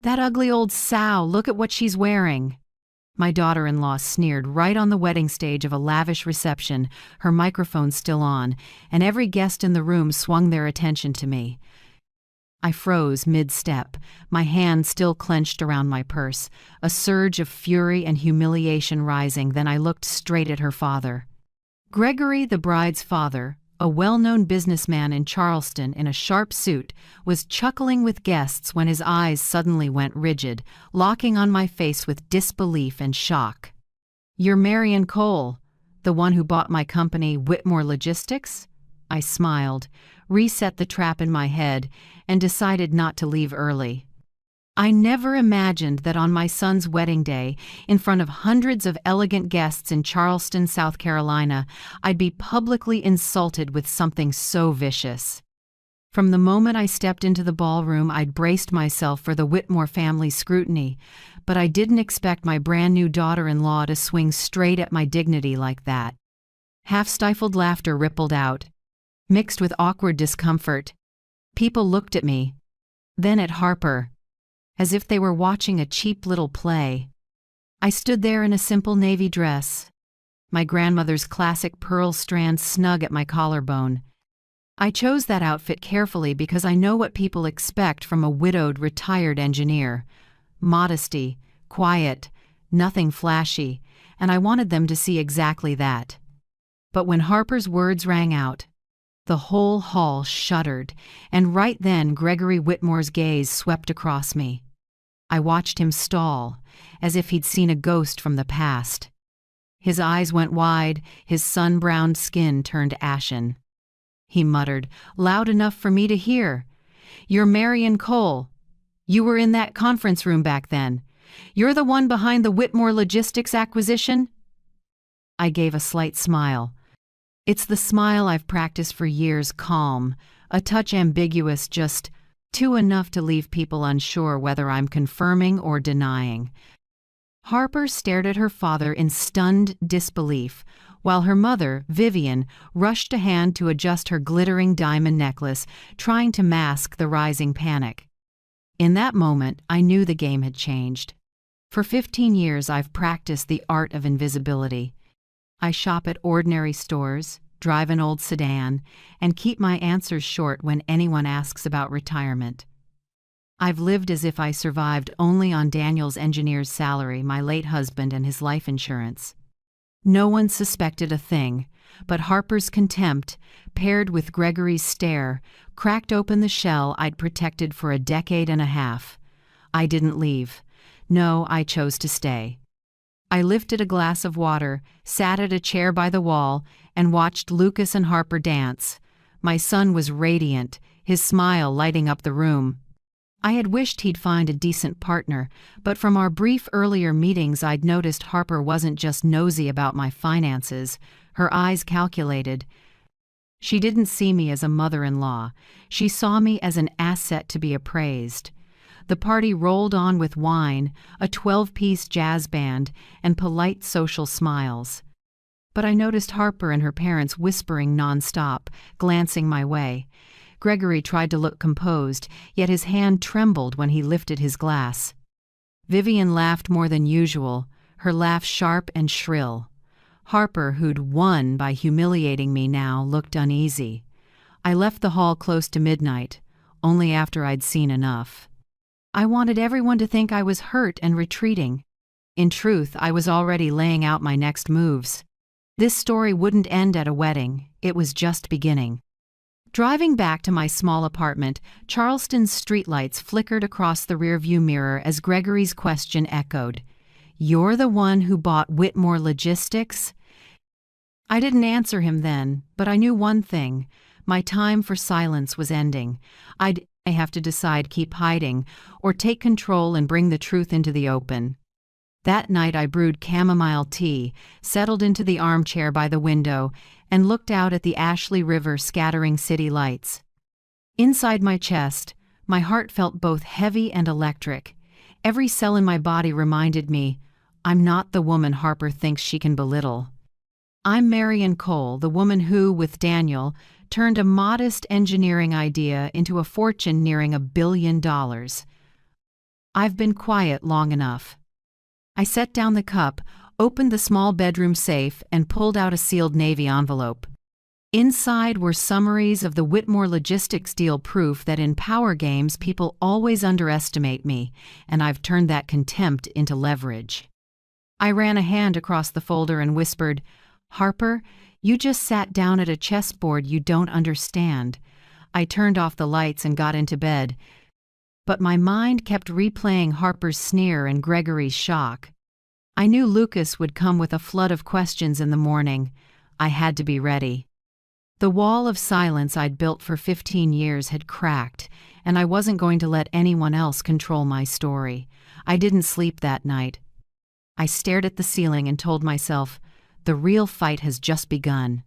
"That ugly old sow, look at what she's wearing." My daughter-in-law sneered right on the wedding stage of a lavish reception, her microphone still on, and every guest in the room swung their attention to me. I froze mid-step, my hand still clenched around my purse, a surge of fury and humiliation rising. Then I looked straight at her father. Gregory, the bride's father, a well-known businessman in Charleston in a sharp suit, was chuckling with guests when his eyes suddenly went rigid, locking on my face with disbelief and shock. "You're Marion Cole, the one who bought my company, Whitmore Logistics?" I smiled, reset the trap in my head, and decided not to leave early. I never imagined that on my son's wedding day, in front of hundreds of elegant guests in Charleston, South Carolina, I'd be publicly insulted with something so vicious. From the moment I stepped into the ballroom, I'd braced myself for the Whitmore family's scrutiny, but I didn't expect my brand new daughter-in-law to swing straight at my dignity like that. Half-stifled laughter rippled out, mixed with awkward discomfort. People looked at me, then at Harper, as if they were watching a cheap little play. I stood there in a simple navy dress, my grandmother's classic pearl strand snug at my collarbone. I chose that outfit carefully because I know what people expect from a widowed, retired engineer. Modesty, quiet, nothing flashy, and I wanted them to see exactly that. But when Harper's words rang out, the whole hall shuddered, and right then Gregory Whitmore's gaze swept across me. I watched him stall, as if he'd seen a ghost from the past. His eyes went wide, his sun-browned skin turned ashen. He muttered, loud enough for me to hear, "You're Marion Cole. You were in that conference room back then. You're the one behind the Whitmore Logistics acquisition?" I gave a slight smile. It's the smile I've practiced for years, calm, a touch ambiguous, just too enough to leave people unsure whether I'm confirming or denying. Harper stared at her father in stunned disbelief, while her mother, Vivian, rushed a hand to adjust her glittering diamond necklace, trying to mask the rising panic. In that moment, I knew the game had changed. For 15 years, I've practiced the art of invisibility. I shop at ordinary stores, drive an old sedan, and keep my answers short when anyone asks about retirement. I've lived as if I survived only on Daniel's engineer's salary, my late husband, and his life insurance. No one suspected a thing, but Harper's contempt, paired with Gregory's stare, cracked open the shell I'd protected for a decade and a half. I didn't leave. No, I chose to stay. I lifted a glass of water, sat at a chair by the wall, and watched Lucas and Harper dance. My son was radiant, his smile lighting up the room. I had wished he'd find a decent partner, but from our brief earlier meetings I'd noticed Harper wasn't just nosy about my finances. Her eyes calculated. She didn't see me as a mother-in-law. She saw me as an asset to be appraised. The party rolled on with wine, a 12-piece jazz band, and polite social smiles. But I noticed Harper and her parents whispering nonstop, glancing my way. Gregory tried to look composed, yet his hand trembled when he lifted his glass. Vivian laughed more than usual, her laugh sharp and shrill. Harper, who'd won by humiliating me now, looked uneasy. I left the hall close to midnight, only after I'd seen enough. I wanted everyone to think I was hurt and retreating. In truth, I was already laying out my next moves. This story wouldn't end at a wedding, it was just beginning. Driving back to my small apartment, Charleston's streetlights flickered across the rearview mirror as Gregory's question echoed. "You're the one who bought Whitmore Logistics?" I didn't answer him then, but I knew one thing. My time for silence was ending. I have to decide keep hiding or take control and bring the truth into the open. That night I brewed chamomile tea, settled into the armchair by the window, and looked out at the Ashley River scattering city lights. Inside my chest, my heart felt both heavy and electric. Every cell in my body reminded me, I'm not the woman Harper thinks she can belittle. I'm Marion Cole, the woman who, with Daniel, turned a modest engineering idea into a fortune nearing $1 billion. I've been quiet long enough. I set down the cup, opened the small bedroom safe, and pulled out a sealed Navy envelope. Inside were summaries of the Whitmore logistics deal, proof that in power games people always underestimate me, and I've turned that contempt into leverage. I ran a hand across the folder and whispered, "Harper, you just sat down at a chessboard you don't understand." I turned off the lights and got into bed, but my mind kept replaying Harper's sneer and Gregory's shock. I knew Lucas would come with a flood of questions in the morning. I had to be ready. The wall of silence I'd built for 15 years had cracked, and I wasn't going to let anyone else control my story. I didn't sleep that night. I stared at the ceiling and told myself, the real fight has just begun.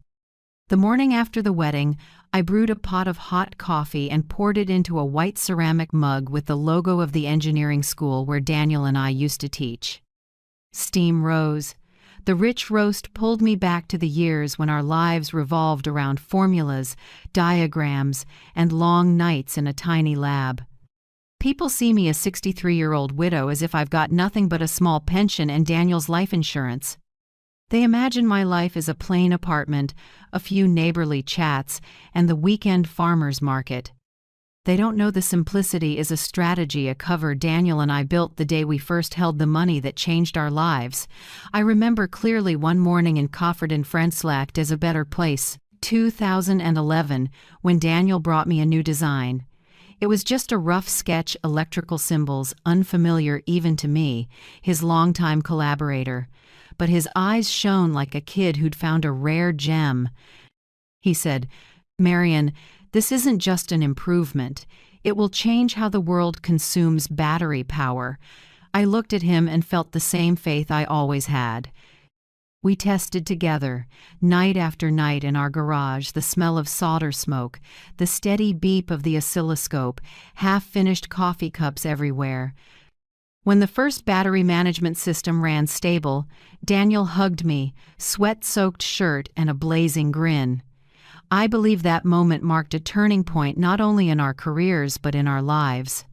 The morning after the wedding, I brewed a pot of hot coffee and poured it into a white ceramic mug with the logo of the engineering school where Daniel and I used to teach. Steam rose. The rich roast pulled me back to the years when our lives revolved around formulas, diagrams, and long nights in a tiny lab. People see me a 63-year-old widow as if I've got nothing but a small pension and Daniel's life insurance. They imagine my life is a plain apartment, a few neighborly chats, and the weekend farmer's market. They don't know the simplicity is a strategy, a cover Daniel and I built the day we first held the money that changed our lives. I remember clearly one morning in Crawford-en-Frenslac as a better place, 2011, when Daniel brought me a new design. It was just a rough sketch, electrical symbols, unfamiliar even to me, his longtime collaborator. But his eyes shone like a kid who'd found a rare gem. He said, "Marian, this isn't just an improvement. It will change how the world consumes battery power." I looked at him and felt the same faith I always had. We tested together, night after night in our garage, the smell of solder smoke, the steady beep of the oscilloscope, half-finished coffee cups everywhere. When the first battery management system ran stable, Daniel hugged me, sweat-soaked shirt and a blazing grin. I believe that moment marked a turning point not only in our careers but in our lives.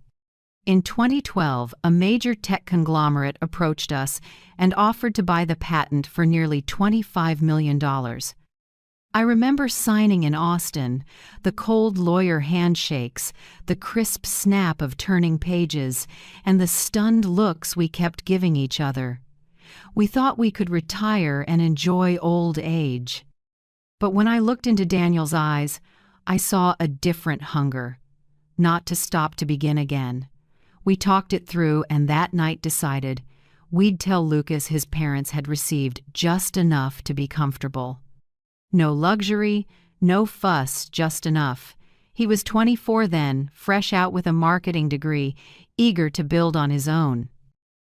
In 2012, a major tech conglomerate approached us and offered to buy the patent for nearly $25 million. I remember signing in Austin, the cold lawyer handshakes, the crisp snap of turning pages, and the stunned looks we kept giving each other. We thought we could retire and enjoy old age. But when I looked into Daniel's eyes, I saw a different hunger, not to stop, to begin again. We talked it through and that night decided we'd tell Lucas his parents had received just enough to be comfortable. No luxury, no fuss, just enough. He was 24 then, fresh out with a marketing degree, eager to build on his own.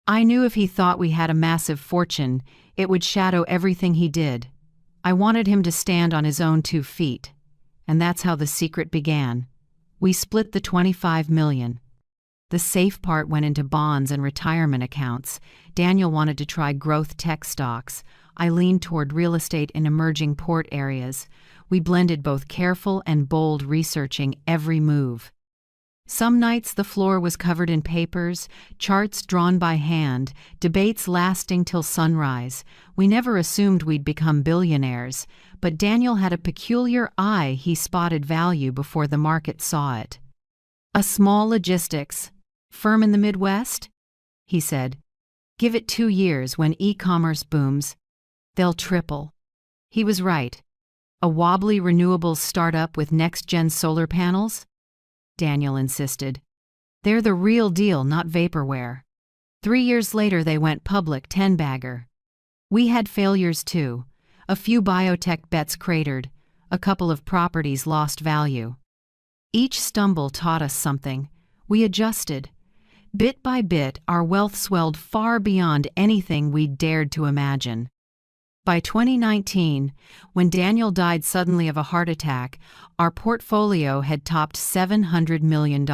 I knew if he thought we had a massive fortune, it would shadow everything he did. I wanted him to stand on his own 2 feet. And that's how the secret began. We split the $25 million. The safe part went into bonds and retirement accounts. Daniel wanted to try growth tech stocks. I leaned toward real estate in emerging port areas. We blended both careful and bold, researching every move. Some nights the floor was covered in papers, charts drawn by hand, debates lasting till sunrise. We never assumed we'd become billionaires, but Daniel had a peculiar eye. He spotted value before the market saw it. "A small logistics firm in the Midwest?" he said. "Give it 2 years when e-commerce booms. They'll triple." He was right. A wobbly renewables startup with next-gen solar panels? Daniel insisted. "They're the real deal, not vaporware." 3 years later they went public, 10-bagger. We had failures too. A few biotech bets cratered. A couple of properties lost value. Each stumble taught us something. We adjusted. Bit by bit, our wealth swelled far beyond anything we'd dared to imagine. By 2019, when Daniel died suddenly of a heart attack, our portfolio had topped $700 million.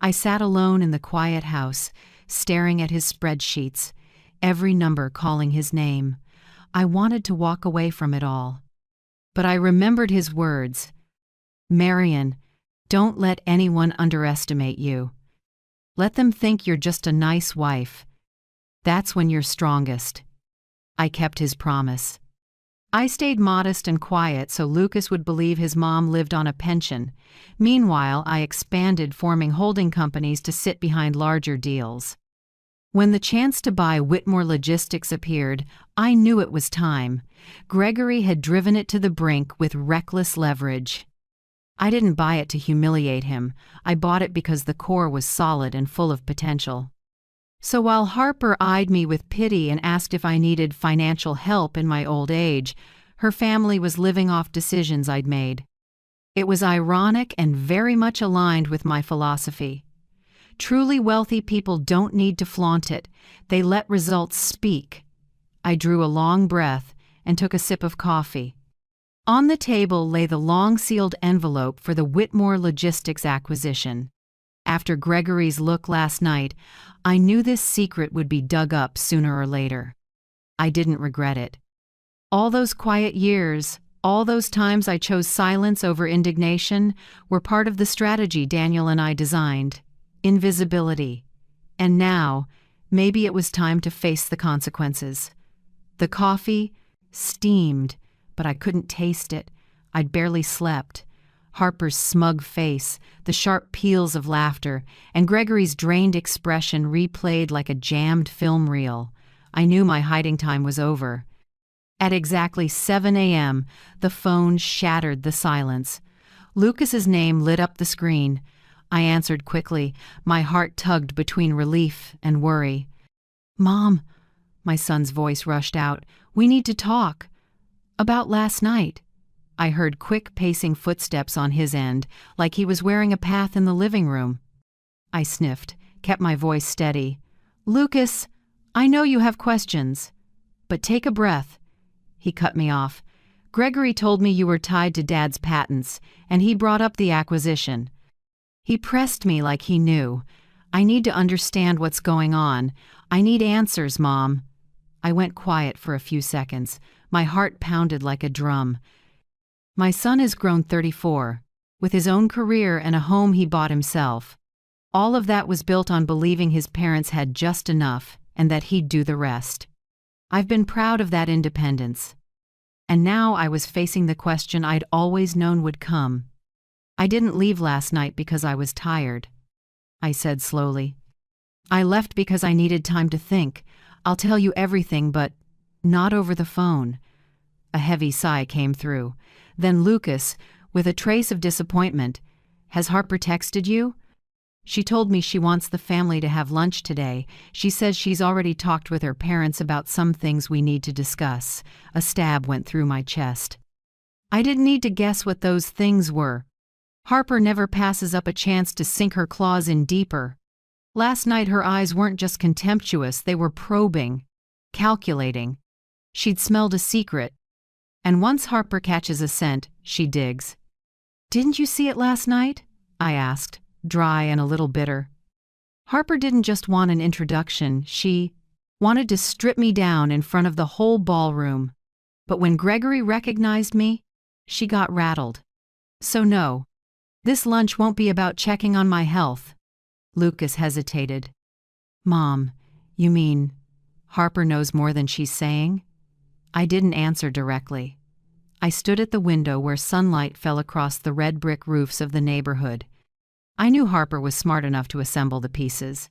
I sat alone in the quiet house, staring at his spreadsheets, every number calling his name. I wanted to walk away from it all. But I remembered his words. "Marian, don't let anyone underestimate you." Let them think you're just a nice wife. That's when you're strongest. I kept his promise. I stayed modest and quiet so Lucas would believe his mom lived on a pension. Meanwhile, I expanded, forming holding companies to sit behind larger deals. When the chance to buy Whitmore Logistics appeared, I knew it was time. Gregory had driven it to the brink with reckless leverage. I didn't buy it to humiliate him. I bought it because the core was solid and full of potential. So while Harper eyed me with pity and asked if I needed financial help in my old age, her family was living off decisions I'd made. It was ironic and very much aligned with my philosophy. Truly wealthy people don't need to flaunt it. They let results speak. I drew a long breath and took a sip of coffee. On the table lay the long-sealed envelope for the Whitmore Logistics acquisition. After Gregory's look last night, I knew this secret would be dug up sooner or later. I didn't regret it. All those quiet years, all those times I chose silence over indignation, were part of the strategy Daniel and I designed. Invisibility. And now, maybe it was time to face the consequences. The coffee steamed, but I couldn't taste it. I'd barely slept. Harper's smug face, the sharp peals of laughter, and Gregory's drained expression replayed like a jammed film reel. I knew my hiding time was over. At exactly 7 a.m., the phone shattered the silence. Lucas's name lit up the screen. I answered quickly, my heart tugged between relief and worry. "Mom," my son's voice rushed out, "we need to talk. About last night." I heard quick pacing footsteps on his end, like he was wearing a path in the living room. I sniffed, kept my voice steady. "Lucas, I know you have questions, but take a breath." He cut me off. "Gregory told me you were tied to Dad's patents, and he brought up the acquisition." He pressed me like he knew. "I need to understand what's going on. I need answers, Mom." I went quiet for a few seconds. My heart pounded like a drum. My son has grown 34, with his own career and a home he bought himself. All of that was built on believing his parents had just enough and that he'd do the rest. I've been proud of that independence. And now I was facing the question I'd always known would come. "I didn't leave last night because I was tired," I said slowly. "I left because I needed time to think. I'll tell you everything, but not over the phone." A heavy sigh came through. Then Lucas, with a trace of disappointment, "Has Harper texted you?" "She told me she wants the family to have lunch today. She says she's already talked with her parents about some things we need to discuss." A stab went through my chest. I didn't need to guess what those things were. Harper never passes up a chance to sink her claws in deeper. Last night her eyes weren't just contemptuous, they were probing, calculating. She'd smelled a secret. And once Harper catches a scent, she digs. "Didn't you see it last night?" I asked, dry and a little bitter. Harper didn't just want an introduction, she wanted to strip me down in front of the whole ballroom. But when Gregory recognized me, she got rattled. "So no, this lunch won't be about checking on my health." Lucas hesitated. "Mom, you mean Harper knows more than she's saying?" I didn't answer directly. I stood at the window where sunlight fell across the red brick roofs of the neighborhood. I knew Harper was smart enough to assemble the pieces.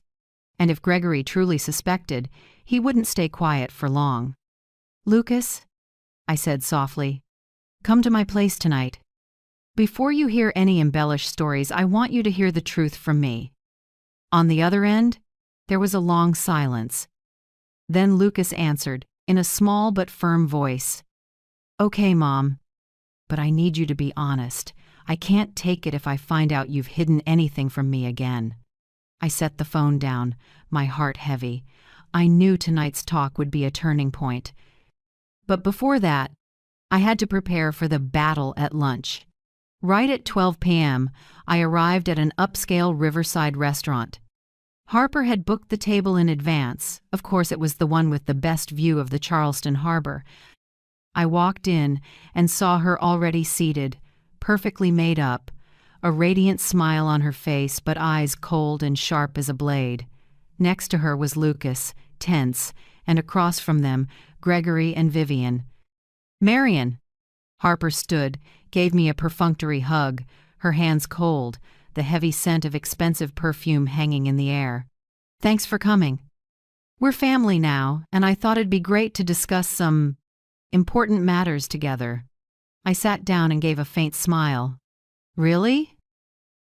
And if Gregory truly suspected, he wouldn't stay quiet for long. "Lucas," I said softly, "come to my place tonight. Before you hear any embellished stories, I want you to hear the truth from me." On the other end, there was a long silence. Then Lucas answered, in a small but firm voice. "Okay, Mom, but I need you to be honest. I can't take it if I find out you've hidden anything from me again." I set the phone down, my heart heavy. I knew tonight's talk would be a turning point. But before that, I had to prepare for the battle at lunch. Right at 12 p.m., I arrived at an upscale riverside restaurant. Harper had booked the table in advance. Of course, it was the one with the best view of the Charleston harbor. I walked in and saw her already seated, perfectly made up, a radiant smile on her face but eyes cold and sharp as a blade. Next to her was Lucas, tense, and across from them, Gregory and Vivian. "Marion!" Harper stood, gave me a perfunctory hug, her hands cold, the heavy scent of expensive perfume hanging in the air. "Thanks for coming. We're family now, and I thought it'd be great to discuss some important matters together." I sat down and gave a faint smile. "Really?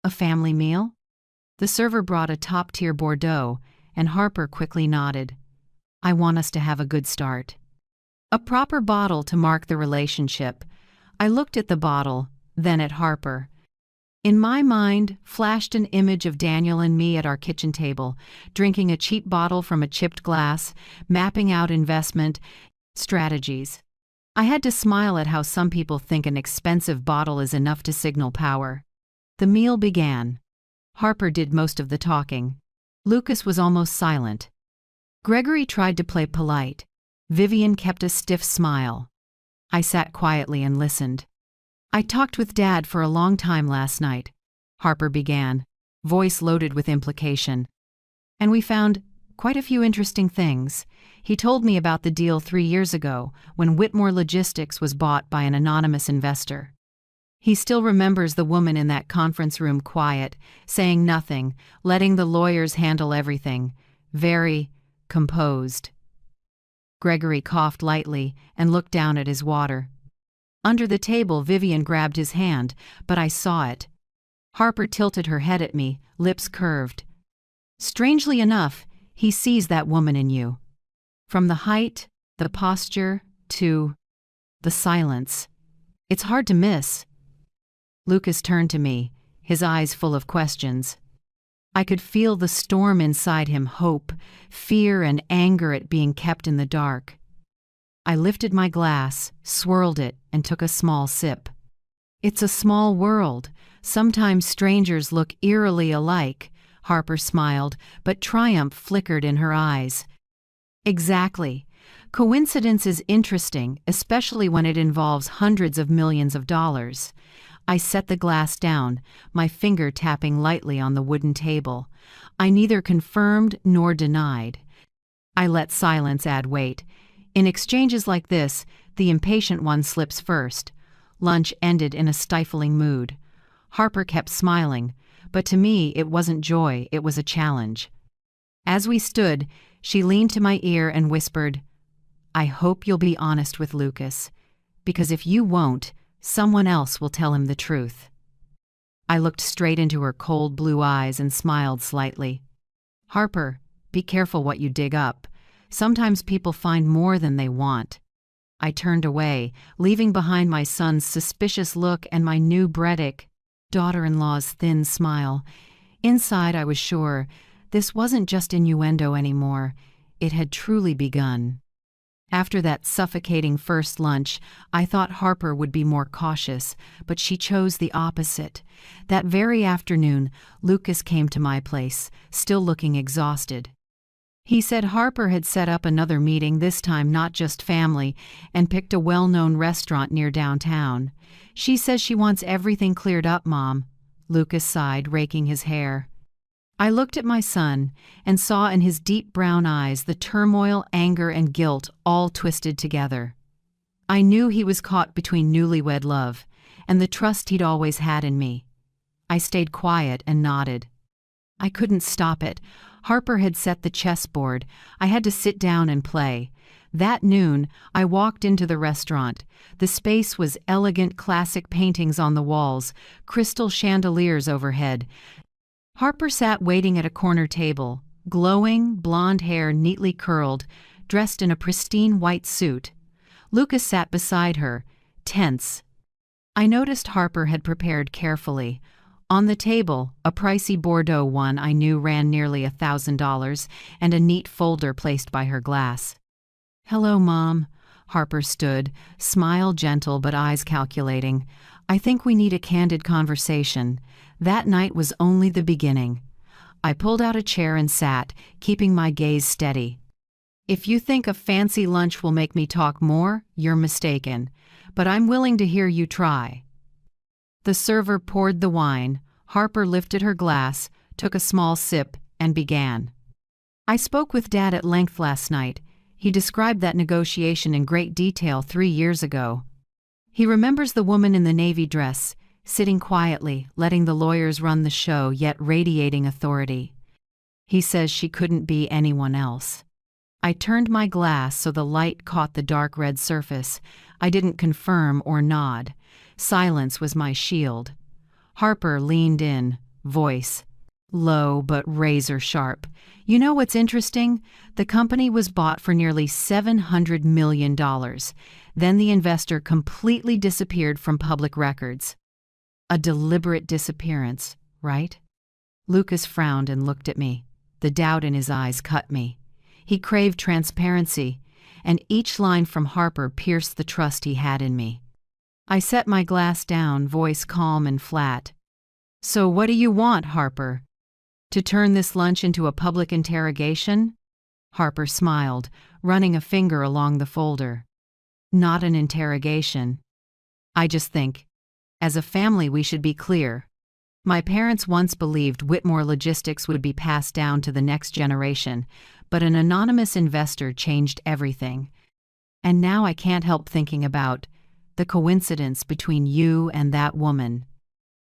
A family meal?" The server brought a top-tier Bordeaux, and Harper quickly nodded. "I want us to have a good start. A proper bottle to mark the relationship." I looked at the bottle, then at Harper. In my mind flashed an image of Daniel and me at our kitchen table, drinking a cheap bottle from a chipped glass, mapping out investment strategies. I had to smile at how some people think an expensive bottle is enough to signal power. The meal began. Harper did most of the talking. Lucas was almost silent. Gregory tried to play polite. Vivian kept a stiff smile. I sat quietly and listened. "I talked with Dad for a long time last night," Harper began, voice loaded with implication. "And we found quite a few interesting things. He told me about the deal 3 years ago, when Whitmore Logistics was bought by an anonymous investor. He still remembers the woman in that conference room quiet, saying nothing, letting the lawyers handle everything. Very composed." Gregory coughed lightly and looked down at his water. Under the table, Vivian grabbed his hand, but I saw it. Harper tilted her head at me, lips curved. "Strangely enough, he sees that woman in you. From the height, the posture, to the silence. It's hard to miss." Lucas turned to me, his eyes full of questions. I could feel the storm inside him, hope, fear, and anger at being kept in the dark. I lifted my glass, swirled it, and took a small sip. "It's a small world. Sometimes strangers look eerily alike," Harper smiled, but triumph flickered in her eyes. "Exactly. Coincidence is interesting, especially when it involves hundreds of millions of dollars." I set the glass down, my finger tapping lightly on the wooden table. I neither confirmed nor denied. I let silence add weight. In exchanges like this, the impatient one slips first. Lunch ended in a stifling mood. Harper kept smiling, but to me it wasn't joy, it was a challenge. As we stood, she leaned to my ear and whispered, "I hope you'll be honest with Lucas, because if you won't, someone else will tell him the truth." I looked straight into her cold blue eyes and smiled slightly. "Harper, be careful what you dig up. Sometimes people find more than they want." I turned away, leaving behind my son's suspicious look and my new Bredick daughter-in-law's thin smile. Inside, I was sure this wasn't just innuendo anymore. It had truly begun. After that suffocating first lunch, I thought Harper would be more cautious, but she chose the opposite. That very afternoon, Lucas came to my place, still looking exhausted. He said Harper had set up another meeting, this time not just family, and picked a well-known restaurant near downtown. "She says she wants everything cleared up, Mom." Lucas sighed, raking his hair. I looked at my son and saw in his deep brown eyes the turmoil, anger, and guilt all twisted together. I knew he was caught between newlywed love and the trust he'd always had in me. I stayed quiet and nodded. I couldn't stop it. Harper had set the chessboard. I had to sit down and play. That noon, I walked into the restaurant. The space was elegant, classic paintings on the walls, crystal chandeliers overhead. Harper sat waiting at a corner table, glowing, blonde hair neatly curled, dressed in a pristine white suit. Lucas sat beside her, tense. I noticed Harper had prepared carefully. On the table, a pricey Bordeaux one I knew ran nearly $1,000, and a neat folder placed by her glass. "Hello, Mom." Harper stood, smile gentle but eyes calculating. "I think we need a candid conversation. That night was only the beginning." I pulled out a chair and sat, keeping my gaze steady. "If you think a fancy lunch will make me talk more, you're mistaken. But I'm willing to hear you try." The server poured the wine, Harper lifted her glass, took a small sip, and began. I spoke with Dad at length last night. He described that negotiation in great detail 3 years ago. He remembers the woman in the navy dress, sitting quietly, letting the lawyers run the show, yet radiating authority. He says she couldn't be anyone else. I turned my glass so the light caught the dark red surface. I didn't confirm or nod. Silence was my shield. Harper leaned in, voice low but razor sharp. You know what's interesting? The company was bought for nearly $700 million. Then the investor completely disappeared from public records. A deliberate disappearance, right? Lucas frowned and looked at me. The doubt in his eyes cut me. He craved transparency, and each line from Harper pierced the trust he had in me. I set my glass down, voice calm and flat. So what do you want, Harper? To turn this lunch into a public interrogation? Harper smiled, running a finger along the folder. Not an interrogation. I just think, as a family we should be clear. My parents once believed Whitmore Logistics would be passed down to the next generation, but an anonymous investor changed everything. And now I can't help thinking about the coincidence between you and that woman.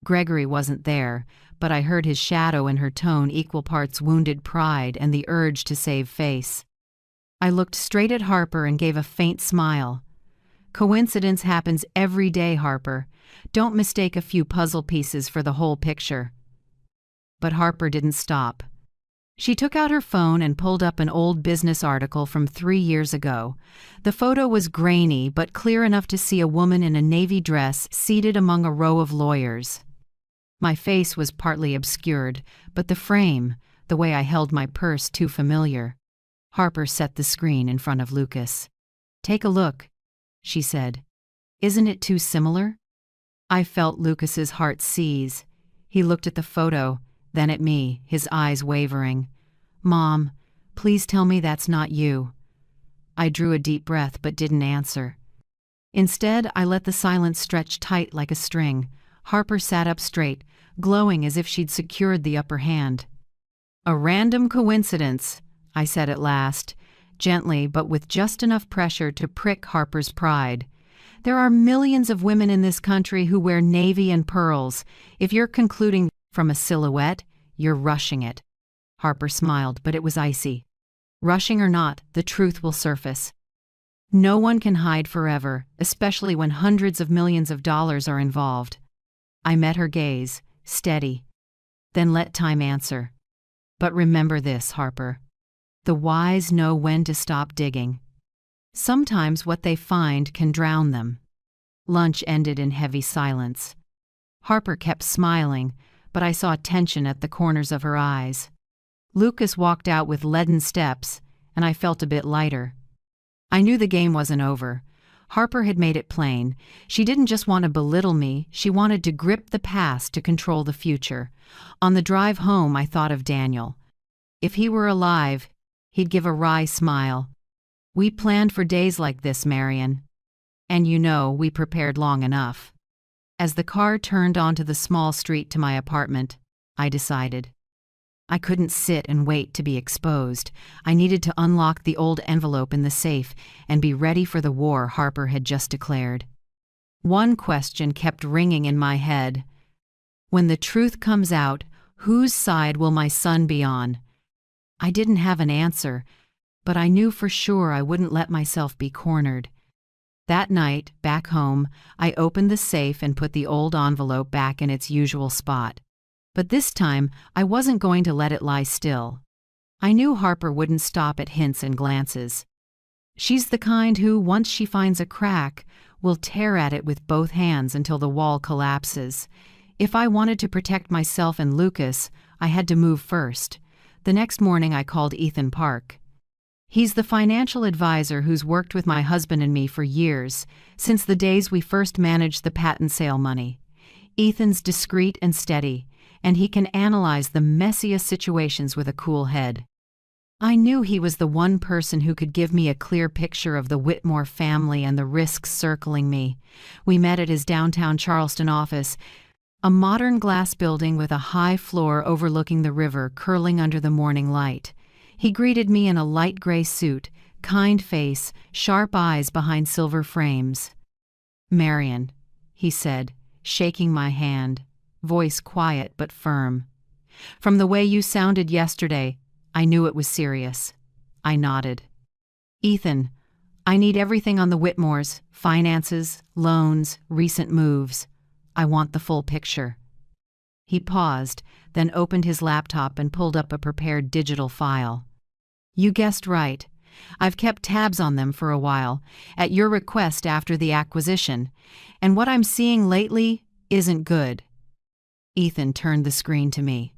Gregory wasn't there, but I heard his shadow in her tone, equal parts wounded pride and the urge to save face. I looked straight at Harper and gave a faint smile. Coincidence happens every day, Harper. Don't mistake a few puzzle pieces for the whole picture. But Harper didn't stop. She took out her phone and pulled up an old business article from 3 years ago. The photo was grainy but clear enough to see a woman in a navy dress seated among a row of lawyers. My face was partly obscured, but the frame, the way I held my purse, too familiar. Harper set the screen in front of Lucas. Take a look, she said. Isn't it too similar? I felt Lucas's heart seize. He looked at the photo, then at me, his eyes wavering. Mom, please tell me that's not you. I drew a deep breath but didn't answer. Instead, I let the silence stretch tight like a string. Harper sat up straight, glowing as if she'd secured the upper hand. A random coincidence, I said at last, gently but with just enough pressure to prick Harper's pride. There are millions of women in this country who wear navy and pearls. If you're concluding from a silhouette, you're rushing it. Harper smiled, but it was icy. Rushing or not, the truth will surface. No one can hide forever, especially when hundreds of millions of dollars are involved. I met her gaze, steady. Then let time answer. But remember this, Harper. The wise know when to stop digging. Sometimes what they find can drown them. Lunch ended in heavy silence. Harper kept smiling, but I saw tension at the corners of her eyes. Lucas walked out with leaden steps, and I felt a bit lighter. I knew the game wasn't over. Harper had made it plain. She didn't just want to belittle me, she wanted to grip the past to control the future. On the drive home, I thought of Daniel. If he were alive, he'd give a wry smile. We planned for days like this, Marion. And you know, we prepared long enough. As the car turned onto the small street to my apartment, I decided. I couldn't sit and wait to be exposed. I needed to unlock the old envelope in the safe and be ready for the war Harper had just declared. One question kept ringing in my head. When the truth comes out, whose side will my son be on? I didn't have an answer, but I knew for sure I wouldn't let myself be cornered. That night, back home, I opened the safe and put the old envelope back in its usual spot. But this time, I wasn't going to let it lie still. I knew Harper wouldn't stop at hints and glances. She's the kind who, once she finds a crack, will tear at it with both hands until the wall collapses. If I wanted to protect myself and Lucas, I had to move first. The next morning, I called Ethan Park. He's the financial advisor who's worked with my husband and me for years, since the days we first managed the patent sale money. Ethan's discreet and steady, and he can analyze the messiest situations with a cool head. I knew he was the one person who could give me a clear picture of the Whitmore family and the risks circling me. We met at his downtown Charleston office. A modern glass building with a high floor overlooking the river curling under the morning light. He greeted me in a light gray suit, kind face, sharp eyes behind silver frames. "Marion," he said, shaking my hand, voice quiet but firm. "From the way you sounded yesterday, I knew it was serious." I nodded. "Ethan, I need everything on the Whitmores, finances, loans, recent moves. I want the full picture." He paused, then opened his laptop and pulled up a prepared digital file. "You guessed right. I've kept tabs on them for a while, at your request after the acquisition, and what I'm seeing lately isn't good." Ethan turned the screen to me.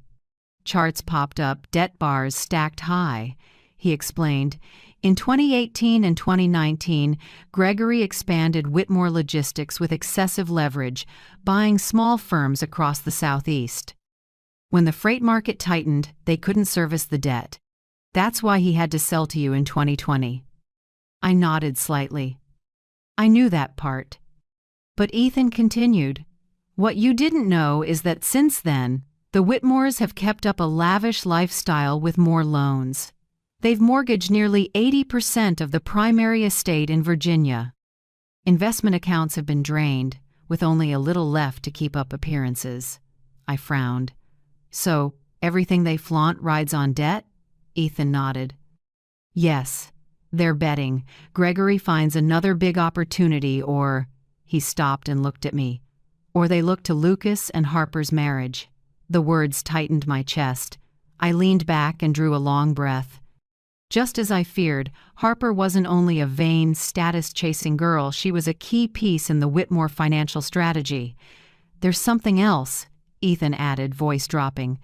Charts popped up, debt bars stacked high. He explained, "In 2018 and 2019, Gregory expanded Whitmore Logistics with excessive leverage, buying small firms across the Southeast. When the freight market tightened, they couldn't service the debt. That's why he had to sell to you in 2020. I nodded slightly. I knew that part. But Ethan continued, "What you didn't know is that since then, the Whitmores have kept up a lavish lifestyle with more loans. They've mortgaged nearly 80% of the primary estate in Virginia. Investment accounts have been drained, with only a little left to keep up appearances." I frowned. "So, everything they flaunt rides on debt?" Ethan nodded. "Yes. They're betting Gregory finds another big opportunity, or—" He stopped and looked at me. "Or they look to Lucas and Harper's marriage." The words tightened my chest. I leaned back and drew a long breath. Just as I feared, Harper wasn't only a vain, status-chasing girl, she was a key piece in the Whitmore financial strategy. "There's something else," Ethan added, voice dropping.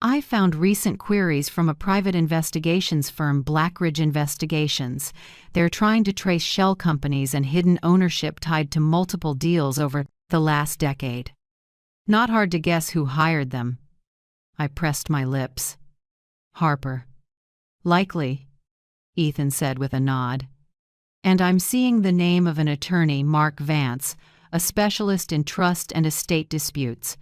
"I found recent queries from a private investigations firm, Blackridge Investigations. They're trying to trace shell companies and hidden ownership tied to multiple deals over the last decade. Not hard to guess who hired them." I pressed my lips. "Harper." "Likely," Ethan said with a nod. "And I'm seeing the name of an attorney, Mark Vance, a specialist in trust and estate disputes.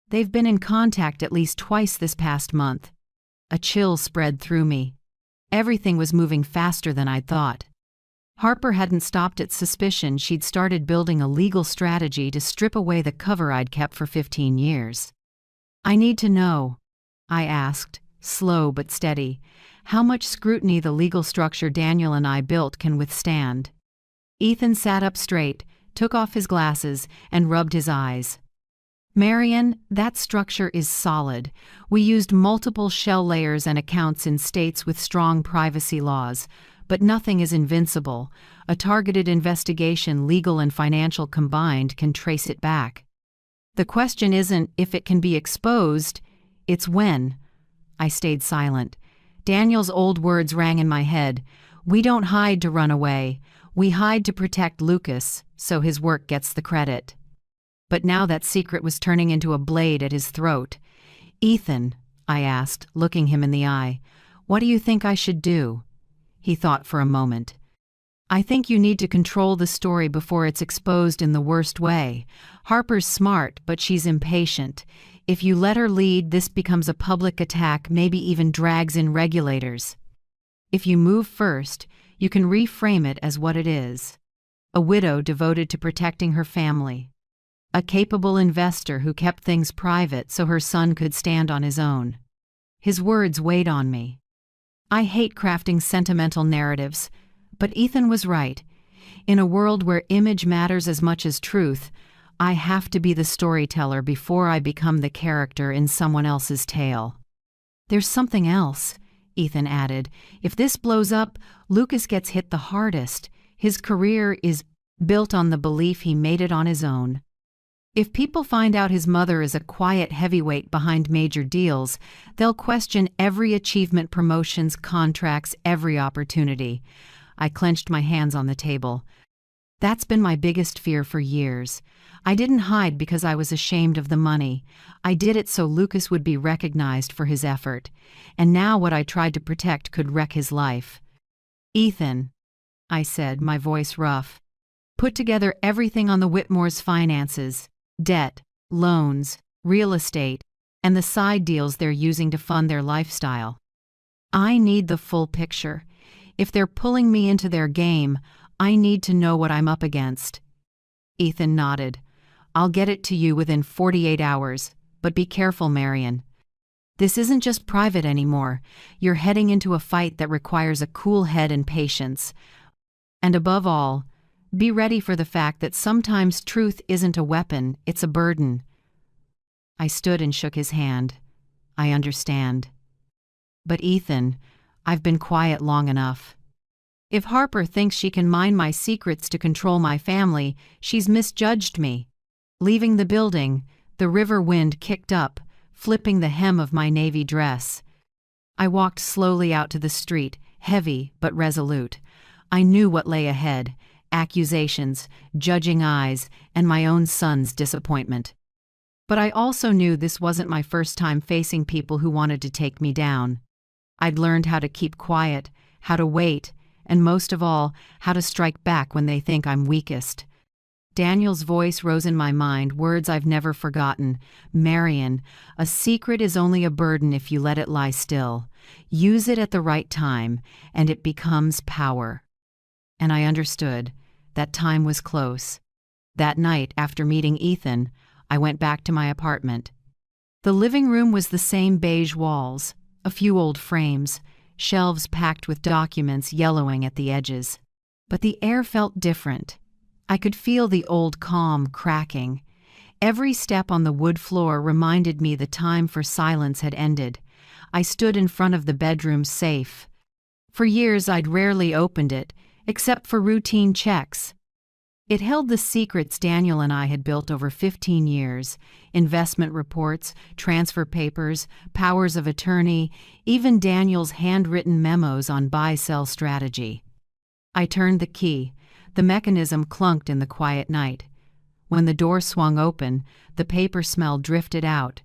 They've been in contact at least twice this past month." A chill spread through me. Everything was moving faster than I'd thought. Harper hadn't stopped at suspicion. She'd started building a legal strategy to strip away the cover I'd kept for 15 years. "I need to know," I asked, slow but steady, "how much scrutiny the legal structure Daniel and I built can withstand." Ethan sat up straight, took off his glasses, and rubbed his eyes. "Marion, that structure is solid. We used multiple shell layers and accounts in states with strong privacy laws, but nothing is invincible. A targeted investigation, legal and financial combined, can trace it back. The question isn't if it can be exposed, it's when." I stayed silent. Daniel's old words rang in my head. "We don't hide to run away. We hide to protect Lucas, so his work gets the credit." But now that secret was turning into a blade at his throat. "Ethan," I asked, looking him in the eye, "what do you think I should do?" He thought for a moment. "I think you need to control the story before it's exposed in the worst way. Harper's smart, but she's impatient. If you let her lead, this becomes a public attack, maybe even drags in regulators. If you move first, you can reframe it as what it is: a widow devoted to protecting her family. A capable investor who kept things private so her son could stand on his own." His words weighed on me. I hate crafting sentimental narratives, but Ethan was right. In a world where image matters as much as truth, I have to be the storyteller before I become the character in someone else's tale. "There's something else," Ethan added. "If this blows up, Lucas gets hit the hardest. His career is built on the belief he made it on his own. If people find out his mother is a quiet heavyweight behind major deals, they'll question every achievement, promotions, contracts, every opportunity." I clenched my hands on the table. "That's been my biggest fear for years. I didn't hide because I was ashamed of the money. I did it so Lucas would be recognized for his effort. And now what I tried to protect could wreck his life." "Ethan," I said, my voice rough, "put together everything on the Whitmore's finances, debt, loans, real estate, and the side deals they're using to fund their lifestyle. I need the full picture. If they're pulling me into their game, I need to know what I'm up against. Ethan nodded. I'll get it to you within 48 hours, but be careful, Marion. This isn't just private anymore. You're heading into a fight that requires a cool head and patience. And above all, be ready for the fact that sometimes truth isn't a weapon, it's a burden. I stood and shook his hand. I understand. But Ethan, I've been quiet long enough. If Harper thinks she can mine my secrets to control my family, she's misjudged me. Leaving the building, the river wind kicked up, flipping the hem of my navy dress. I walked slowly out to the street, heavy but resolute. I knew what lay ahead: accusations, judging eyes, and my own son's disappointment. But I also knew this wasn't my first time facing people who wanted to take me down. I'd learned how to keep quiet, how to wait, and most of all, how to strike back when they think I'm weakest. Daniel's voice rose in my mind, words I've never forgotten. Marion, a secret is only a burden if you let it lie still. Use it at the right time, and it becomes power. And I understood. That time was close. That night, after meeting Ethan, I went back to my apartment. The living room was the same beige walls, a few old frames, shelves packed with documents yellowing at the edges. But the air felt different. I could feel the old calm cracking. Every step on the wood floor reminded me the time for silence had ended. I stood in front of the bedroom safe. For years I'd rarely opened it, except for routine checks. It held the secrets Daniel and I had built over 15 years: investment reports, transfer papers, powers of attorney, even Daniel's handwritten memos on buy-sell strategy. I turned the key. The mechanism clunked in the quiet night. When the door swung open, the paper smell drifted out.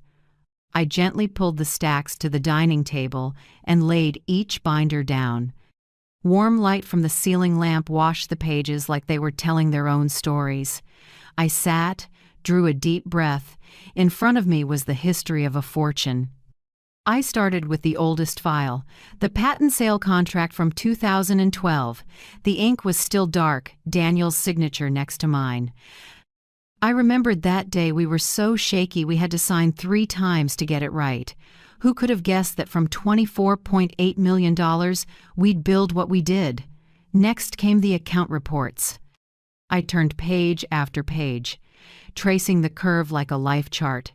I gently pulled the stacks to the dining table and laid each binder down. Warm light from the ceiling lamp washed the pages like they were telling their own stories. I sat, drew a deep breath. In front of me was the history of a fortune. I started with the oldest file, the patent sale contract from 2012. The ink was still dark, Daniel's signature next to mine. I remembered that day we were so shaky we had to sign 3 times to get it right. Who could have guessed that from $24.8 million, we'd build what we did? Next came the account reports. I turned page after page, tracing the curve like a life chart.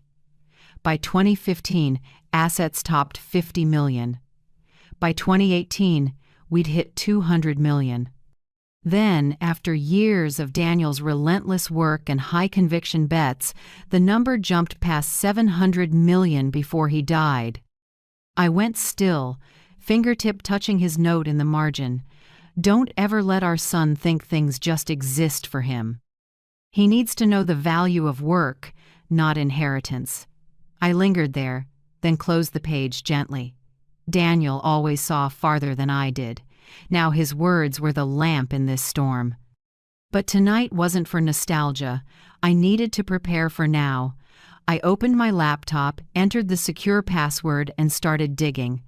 By 2015, assets topped $50 million. By 2018, we'd hit $200 million. Then, after years of Daniel's relentless work and high-conviction bets, the number jumped past $700 million before he died. I went still, fingertip touching his note in the margin. Don't ever let our son think things just exist for him. He needs to know the value of work, not inheritance. I lingered there, then closed the page gently. Daniel always saw farther than I did. Now his words were the lamp in this storm. But tonight wasn't for nostalgia. I needed to prepare for now. I opened my laptop, entered the secure password, and started digging.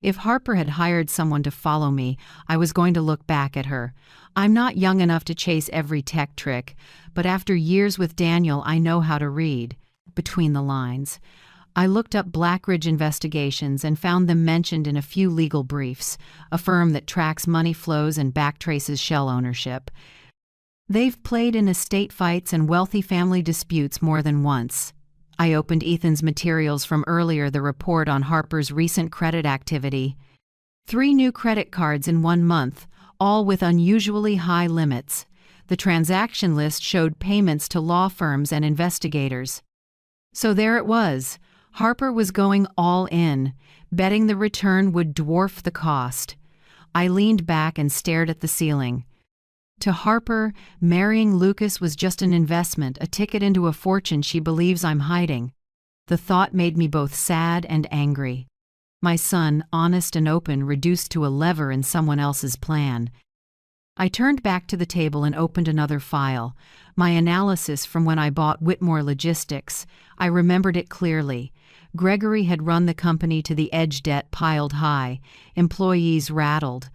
If Harper had hired someone to follow me, I was going to look back at her. I'm not young enough to chase every tech trick, but after years with Daniel, I know how to read between the lines. I looked up Blackridge Investigations and found them mentioned in a few legal briefs, a firm that tracks money flows and backtraces shell ownership. They've played in estate fights and wealthy family disputes more than once. I opened Ethan's materials from earlier, the report on Harper's recent credit activity. 3 new credit cards in 1 month, all with unusually high limits. The transaction list showed payments to law firms and investigators. So there it was. Harper was going all in, betting the return would dwarf the cost. I leaned back and stared at the ceiling. To Harper, marrying Lucas was just an investment, a ticket into a fortune she believes I'm hiding. The thought made me both sad and angry. My son, honest and open, reduced to a lever in someone else's plan. I turned back to the table and opened another file. My analysis from when I bought Whitmore Logistics. I remembered it clearly. Gregory had run the company to the edge, debt piled high, employees rattled.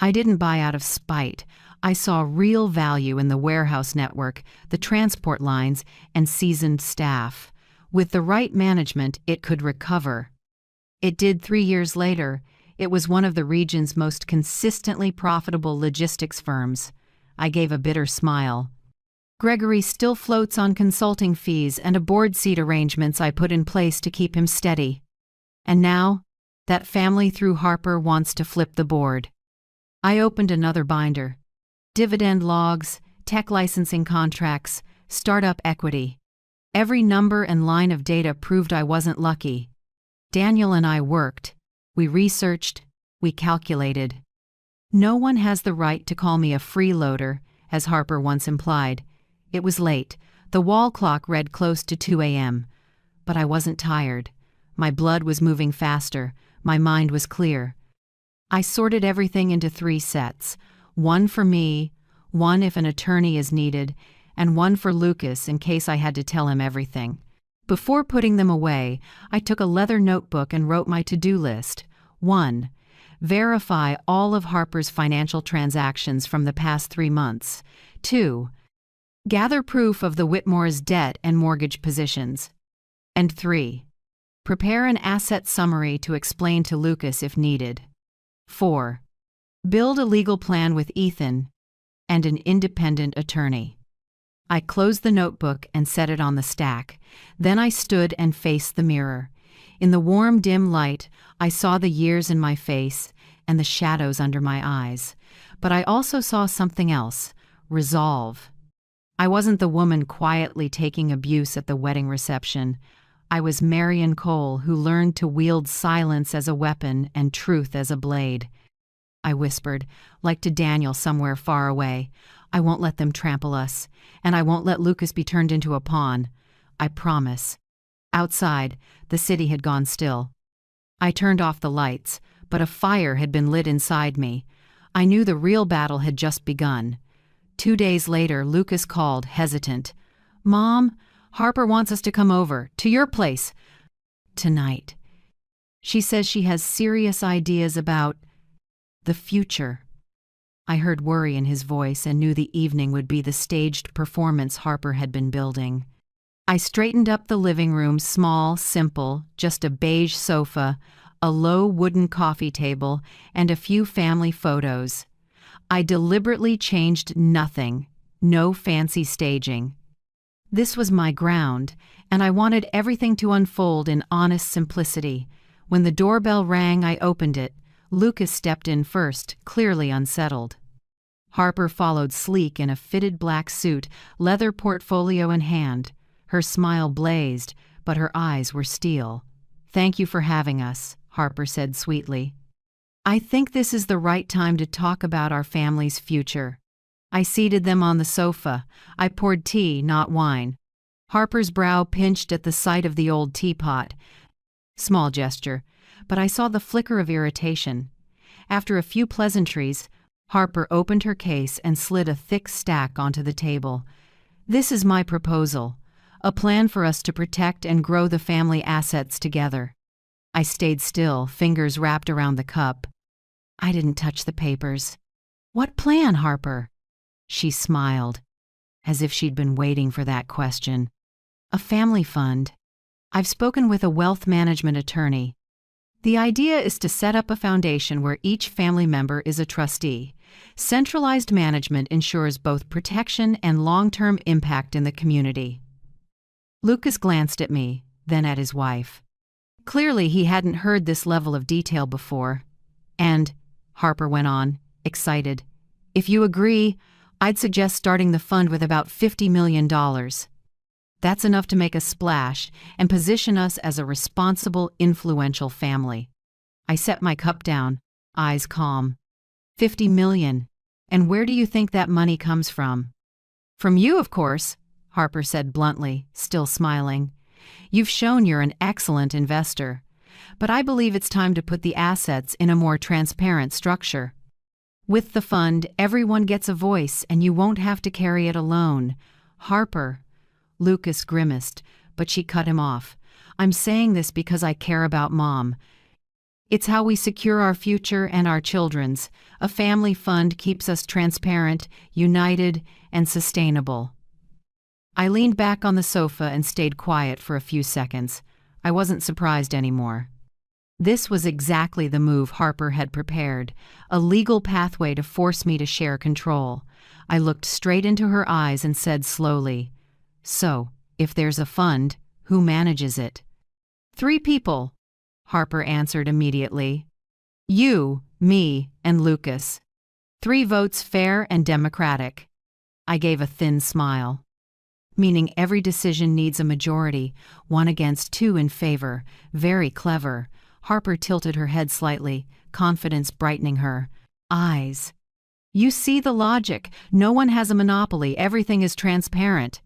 I didn't buy out of spite. I saw real value in the warehouse network, the transport lines, and seasoned staff. With the right management, it could recover. It did 3 years later. It was one of the region's most consistently profitable logistics firms. I gave a bitter smile. Gregory still floats on consulting fees and a board seat arrangements I put in place to keep him steady. And now, that family through Harper wants to flip the board. I opened another binder. Dividend logs, tech licensing contracts, startup equity. Every number and line of data proved I wasn't lucky. Daniel and I worked. We researched. We calculated. No one has the right to call me a freeloader, as Harper once implied. It was late. The wall clock read close to 2 a.m. But I wasn't tired. My blood was moving faster. My mind was clear. I sorted everything into 3 sets. One for me, one if an attorney is needed, and one for Lucas in case I had to tell him everything. Before putting them away, I took a leather notebook and wrote my to-do list. 1. Verify all of Harper's financial transactions from the past 3 months. 2. Gather proof of the Whitmore's debt and mortgage positions. And 3. Prepare an asset summary to explain to Lucas if needed. 4. Build a legal plan with Ethan and an independent attorney. I closed the notebook and set it on the stack. Then I stood and faced the mirror. In the warm, dim light, I saw the years in my face and the shadows under my eyes. But I also saw something else: resolve. I wasn't the woman quietly taking abuse at the wedding reception. I was Marion Cole, who learned to wield silence as a weapon and truth as a blade. I whispered, like to Daniel somewhere far away, I won't let them trample us, and I won't let Lucas be turned into a pawn. I promise. Outside, the city had gone still. I turned off the lights, but a fire had been lit inside me. I knew the real battle had just begun. 2 days later, Lucas called, hesitant. Mom, Harper wants us to come over, to your place, tonight. She says she has serious ideas about the future. I heard worry in his voice and knew the evening would be the staged performance Harper had been building. I straightened up the living room, small, simple, just a beige sofa, a low wooden coffee table, and a few family photos. I deliberately changed nothing, no fancy staging. This was my ground, and I wanted everything to unfold in honest simplicity. When the doorbell rang, I opened it. Lucas stepped in first, clearly unsettled. Harper followed, sleek in a fitted black suit, leather portfolio in hand. Her smile blazed, but her eyes were steel. Thank you for having us, Harper said sweetly. I think this is the right time to talk about our family's future. I seated them on the sofa. I poured tea, not wine. Harper's brow pinched at the sight of the old teapot. Small gesture, but I saw the flicker of irritation. After a few pleasantries, Harper opened her case and slid a thick stack onto the table. This is my proposal, a plan for us to protect and grow the family assets together. I stayed still, fingers wrapped around the cup. I didn't touch the papers. What plan, Harper? She smiled, as if she'd been waiting for that question. A family fund. I've spoken with a wealth management attorney. The idea is to set up a foundation where each family member is a trustee. Centralized management ensures both protection and long-term impact in the community. Lucas glanced at me, then at his wife. Clearly, he hadn't heard this level of detail before. And, Harper went on, excited, if you agree, I'd suggest starting the fund with about $50 million. That's enough to make a splash and position us as a responsible, influential family. I set my cup down, eyes calm. $50 million. And where do you think that money comes from? From you, of course, Harper said bluntly, still smiling. You've shown you're an excellent investor. But I believe it's time to put the assets in a more transparent structure. With the fund, everyone gets a voice and you won't have to carry it alone. Harper. Lucas grimaced, but she cut him off. I'm saying this because I care about Mom. It's how we secure our future and our children's. A family fund keeps us transparent, united, and sustainable. I leaned back on the sofa and stayed quiet for a few seconds. I wasn't surprised anymore. This was exactly the move Harper had prepared, a legal pathway to force me to share control. I looked straight into her eyes and said slowly, "So, if there's a fund, who manages it?" "3 people," Harper answered immediately. "You, me, and Lucas. 3 votes, fair and democratic." I gave a thin smile. "Meaning every decision needs a majority, 1 against 2 in favor. Very clever." Harper tilted her head slightly, confidence brightening her eyes. "You see the logic. No one has a monopoly. Everything is transparent."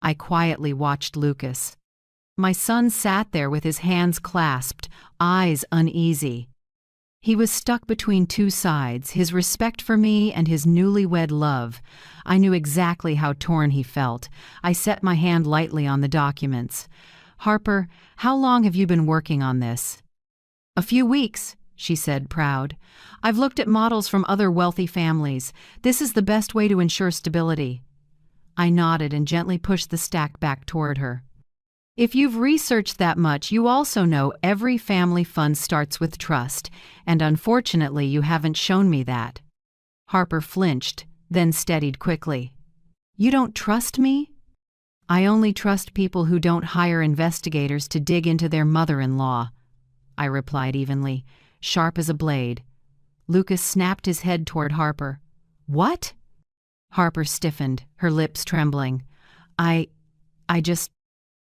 I quietly watched Lucas. My son sat there with his hands clasped, eyes uneasy. He was stuck between 2 sides, his respect for me and his newlywed love. I knew exactly how torn he felt. I set my hand lightly on the documents. "Harper, how long have you been working on this?" "A few weeks," she said, proud. "I've looked at models from other wealthy families. This is the best way to ensure stability." I nodded and gently pushed the stack back toward her. "If you've researched that much, you also know every family fund starts with trust, and unfortunately you haven't shown me that." Harper flinched, then steadied quickly. "You don't trust me?" "I only trust people who don't hire investigators to dig into their mother-in-law," I replied evenly, sharp as a blade. Lucas snapped his head toward Harper. "What?" Harper stiffened, her lips trembling. I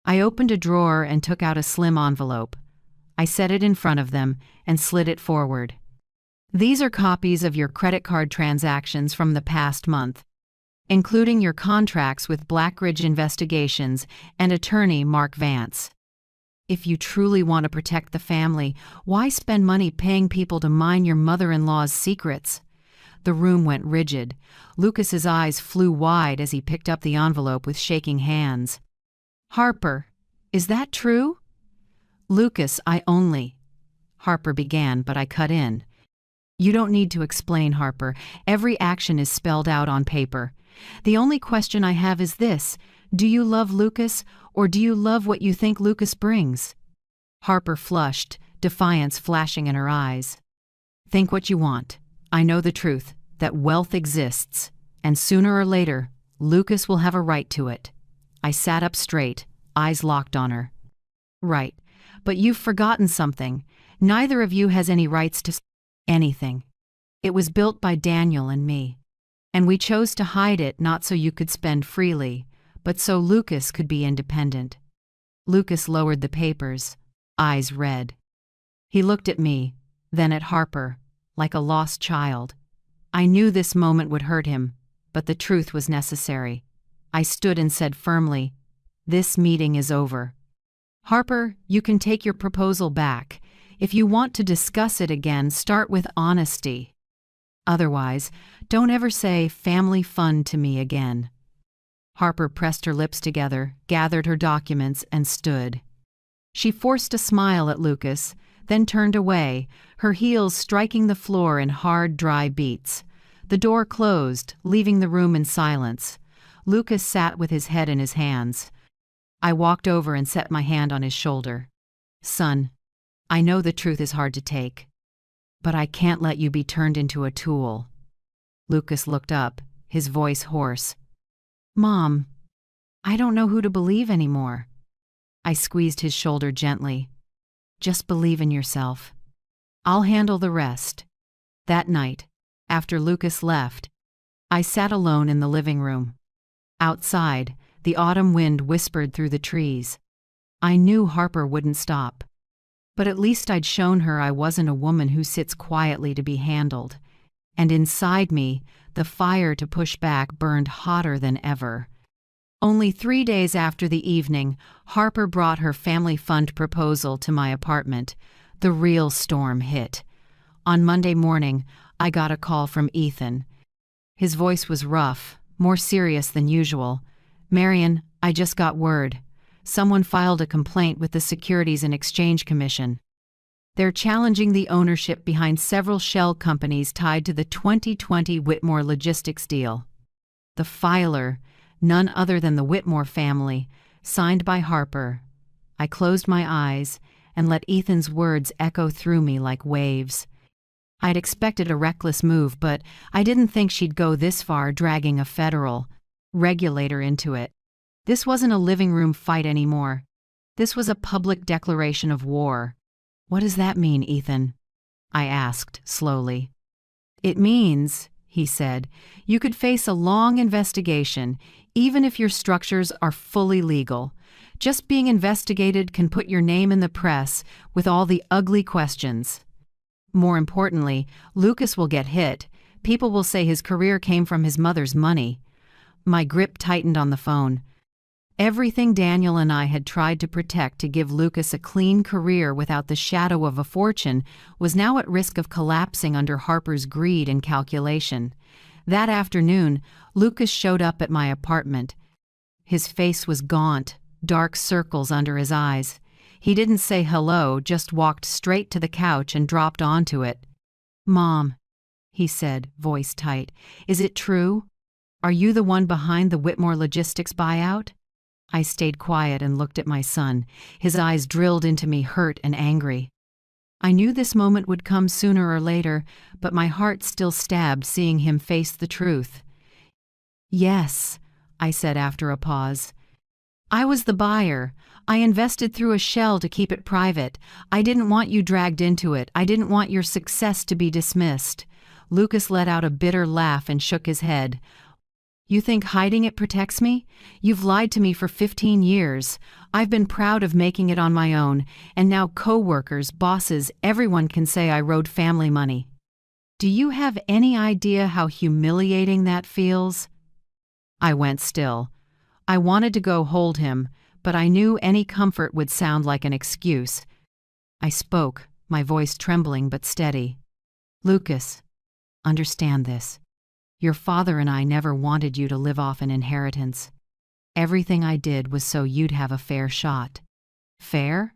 opened a drawer and took out a slim envelope. I set it in front of them and slid it forward. "These are copies of your credit card transactions from the past month, including your contracts with Blackridge Investigations and attorney Mark Vance. If you truly want to protect the family, why spend money paying people to mine your mother-in-law's secrets?" The room went rigid. Lucas's eyes flew wide as he picked up the envelope with shaking hands. "Harper, is that true?" "Lucas, Harper began, but I cut in. "You don't need to explain, Harper. Every action is spelled out on paper. The only question I have is this: do you love Lucas, or do you love what you think Lucas brings?" Harper flushed, defiance flashing in her eyes. "Think what you want. I know the truth, that wealth exists, and sooner or later, Lucas will have a right to it." I sat up straight, eyes locked on her. "Right, but you've forgotten something. Neither of you has any rights to anything. It was built by Daniel and me. And we chose to hide it not so you could spend freely, but so Lucas could be independent." Lucas lowered the papers, eyes red. He looked at me, then at Harper, like a lost child. I knew this moment would hurt him, but the truth was necessary. I stood and said firmly, "This meeting is over. Harper, you can take your proposal back. If you want to discuss it again, start with honesty. Otherwise, don't ever say family fund to me again." Harper pressed her lips together, gathered her documents, and stood. She forced a smile at Lucas, then turned away, her heels striking the floor in hard, dry beats. The door closed, leaving the room in silence. Lucas sat with his head in his hands. I walked over and set my hand on his shoulder. "Son, I know the truth is hard to take, but I can't let you be turned into a tool." Lucas looked up, his voice hoarse. "Mom, I don't know who to believe anymore." I squeezed his shoulder gently. "Just believe in yourself. I'll handle the rest." That night, after Lucas left, I sat alone in the living room. Outside, the autumn wind whispered through the trees. I knew Harper wouldn't stop. But at least I'd shown her I wasn't a woman who sits quietly to be handled. And inside me, the fire to push back burned hotter than ever. Only 3 days after the evening, Harper brought her family fund proposal to my apartment. The real storm hit. On Monday morning, I got a call from Ethan. His voice was rough, more serious than usual. "Marion, I just got word. Someone filed a complaint with the Securities and Exchange Commission. They're challenging the ownership behind several shell companies tied to the 2020 Whitmore Logistics deal. The filer, none other than the Whitmore family, signed by Harper." I closed my eyes and let Ethan's words echo through me like waves. I'd expected a reckless move, but I didn't think she'd go this far, dragging a federal regulator into it. This wasn't a living room fight anymore. This was a public declaration of war. "What does that mean, Ethan?" I asked slowly. "It means," he said, "you could face a long investigation, even if your structures are fully legal. Just being investigated can put your name in the press with all the ugly questions. More importantly, Lucas will get hit. People will say his career came from his mother's money." My grip tightened on the phone. Everything Daniel and I had tried to protect to give Lucas a clean career without the shadow of a fortune was now at risk of collapsing under Harper's greed and calculation. That afternoon, Lucas showed up at my apartment. His face was gaunt, dark circles under his eyes. He didn't say hello, just walked straight to the couch and dropped onto it. "Mom," he said, voice tight, "is it true? Are you the one behind the Whitmore Logistics buyout?" I stayed quiet and looked at my son. His eyes drilled into me, hurt and angry. I knew this moment would come sooner or later, but my heart still stabbed seeing him face the truth. "Yes," I said after a pause. "I was the buyer. I invested through a shell to keep it private. I didn't want you dragged into it. I didn't want your success to be dismissed." Lucas let out a bitter laugh and shook his head. "You think hiding it protects me? You've lied to me for 15 years. I've been proud of making it on my own, and now co-workers, bosses, everyone can say I rode family money. Do you have any idea how humiliating that feels?" I went still. I wanted to go hold him, but I knew any comfort would sound like an excuse. I spoke, my voice trembling but steady. "Lucas, understand this. Your father and I never wanted you to live off an inheritance. Everything I did was so you'd have a fair shot." "Fair?"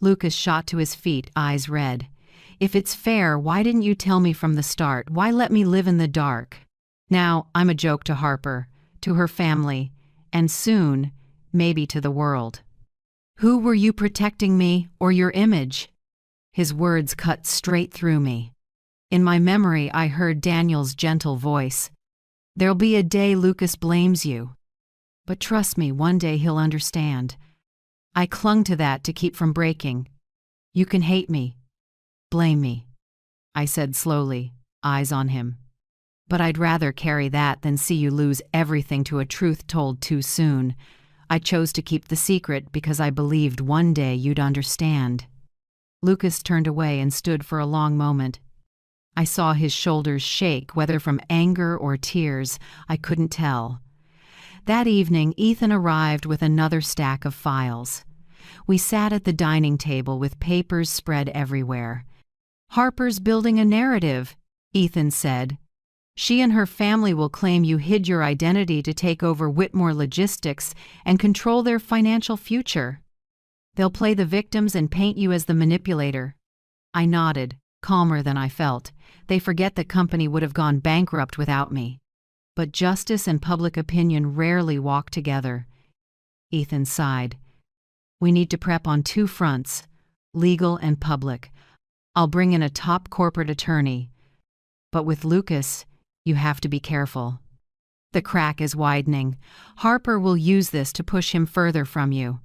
Lucas shot to his feet, eyes red. "If it's fair, why didn't you tell me from the start? Why let me live in the dark? Now I'm a joke to Harper, to her family, and soon, maybe to the world. Who were you protecting, me or your image?" His words cut straight through me. In my memory, I heard Daniel's gentle voice. "There'll be a day Lucas blames you. But trust me, one day he'll understand." I clung to that to keep from breaking. "You can hate me, blame me," I said slowly, eyes on him. "But I'd rather carry that than see you lose everything to a truth told too soon. I chose to keep the secret because I believed one day you'd understand." Lucas turned away and stood for a long moment. I saw his shoulders shake, whether from anger or tears, I couldn't tell. That evening, Ethan arrived with another stack of files. We sat at the dining table with papers spread everywhere. "Harper's building a narrative," Ethan said. "She and her family will claim you hid your identity to take over Whitmore Logistics and control their financial future. They'll play the victims and paint you as the manipulator." I nodded, calmer than I felt. They forget the company would have gone bankrupt without me. But justice and public opinion rarely walk together. Ethan sighed. "We need to prep on 2 fronts, legal and public. I'll bring in a top corporate attorney. But with Lucas, you have to be careful. The crack is widening. Harper will use this to push him further from you."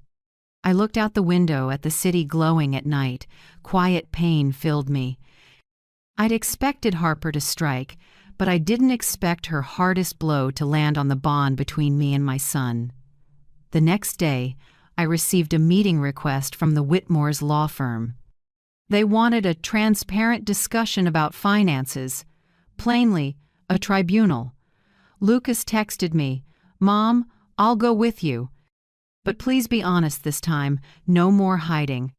I looked out the window at the city glowing at night. Quiet pain filled me. I'd expected Harper to strike, but I didn't expect her hardest blow to land on the bond between me and my son. The next day, I received a meeting request from the Whitmore's law firm. They wanted a transparent discussion about finances. Plainly, a tribunal. Lucas texted me, "Mom, I'll go with you. But please be honest this time, no more hiding."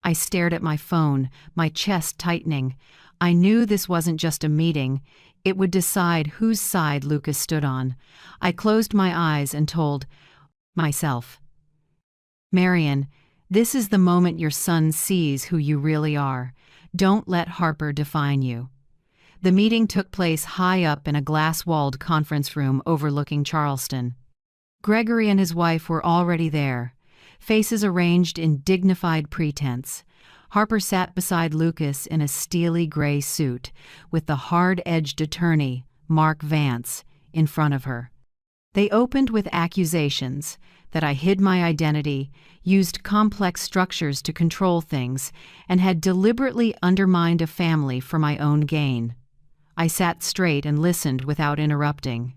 I stared at my phone, my chest tightening. I knew this wasn't just a meeting. It would decide whose side Lucas stood on. I closed my eyes and told myself, Marian, this is the moment your son sees who you really are. Don't let Harper define you. The meeting took place high up in a glass-walled conference room overlooking Charleston. Gregory and his wife were already there, faces arranged in dignified pretense. Harper sat beside Lucas in a steely gray suit, with the hard-edged attorney, Mark Vance, in front of her. They opened with accusations that I hid my identity, used complex structures to control things, and had deliberately undermined a family for my own gain. I sat straight and listened without interrupting.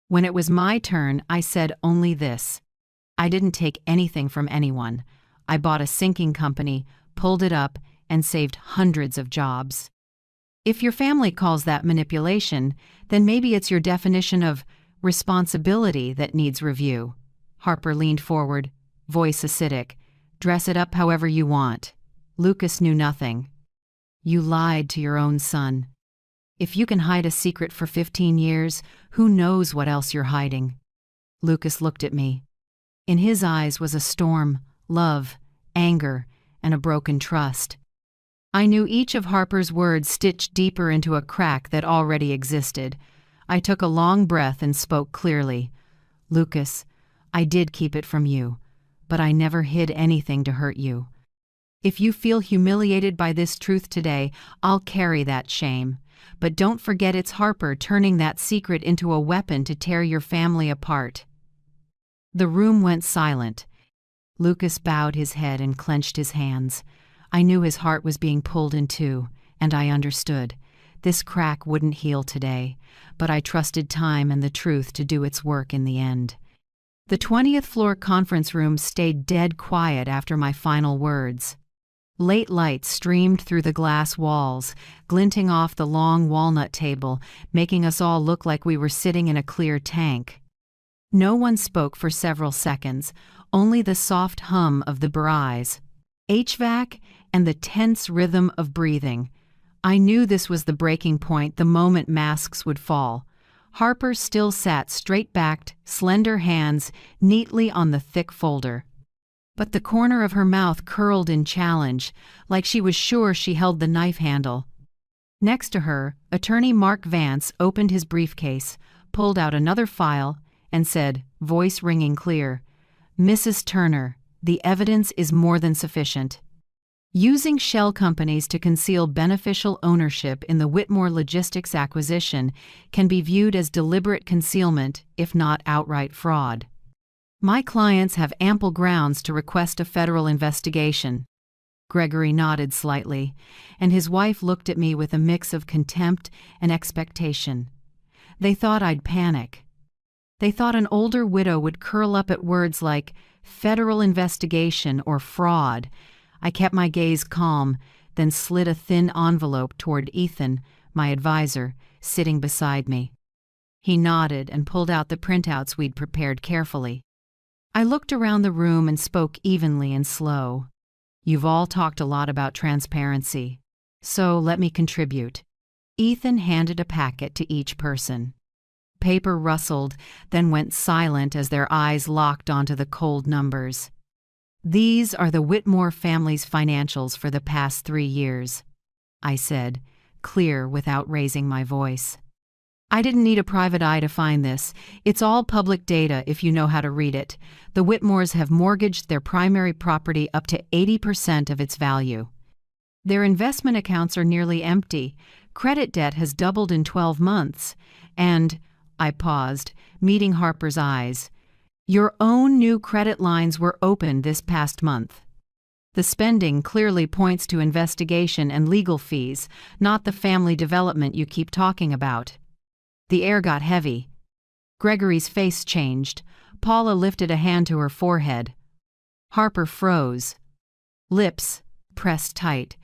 When it was my turn, I said only this. I didn't take anything from anyone. I bought a sinking company, pulled it up, and saved hundreds of jobs. If your family calls that manipulation, then maybe it's your definition of responsibility that needs review. Harper leaned forward, voice acidic. Dress it up however you want. Lucas knew nothing. You lied to your own son. If you can hide a secret for 15 years, who knows what else you're hiding? Lucas looked at me. In his eyes was a storm, love, anger, and a broken trust. I knew each of Harper's words stitched deeper into a crack that already existed. I took a long breath and spoke clearly. Lucas, I did keep it from you, but I never hid anything to hurt you. If you feel humiliated by this truth today, I'll carry that shame. But don't forget it's Harper turning that secret into a weapon to tear your family apart. The room went silent. Lucas bowed his head and clenched his hands. I knew his heart was being pulled in two, and I understood. This crack wouldn't heal today, but I trusted time and the truth to do its work in the end. The 20th floor conference room stayed dead quiet after my final words. Late light streamed through the glass walls, glinting off the long walnut table, making us all look like we were sitting in a clear tank. No one spoke for several seconds, only the soft hum of the barais, HVAC, and the tense rhythm of breathing. I knew this was the breaking point the moment masks would fall. Harper still sat straight-backed, slender hands neatly on the thick folder. But the corner of her mouth curled in challenge, like she was sure she held the knife handle. Next to her, attorney Mark Vance opened his briefcase, pulled out another file, and said, voice ringing clear, Mrs. Turner, the evidence is more than sufficient. Using shell companies to conceal beneficial ownership in the Whitmore Logistics acquisition can be viewed as deliberate concealment, if not outright fraud. My clients have ample grounds to request a federal investigation. Gregory nodded slightly, and his wife looked at me with a mix of contempt and expectation. They thought I'd panic. They thought an older widow would curl up at words like federal investigation or fraud. I kept my gaze calm, then slid a thin envelope toward Ethan, my advisor, sitting beside me. He nodded and pulled out the printouts we'd prepared carefully. I looked around the room and spoke evenly and slow. You've all talked a lot about transparency, so let me contribute. Ethan handed a packet to each person. Paper rustled, then went silent as their eyes locked onto the cold numbers. These are the Whitmore family's financials for the past 3 years, I said, clear without raising my voice. I didn't need a private eye to find this. It's all public data if you know how to read it. The Whitmores have mortgaged their primary property up to 80% of its value. Their investment accounts are nearly empty. Credit debt has doubled in 12 months. And, I paused, meeting Harper's eyes, your own new credit lines were opened this past month. The spending clearly points to investigation and legal fees, not the family development you keep talking about. The air got heavy. Gregory's face changed. Paula lifted a hand to her forehead. Harper froze. Lips pressed tight.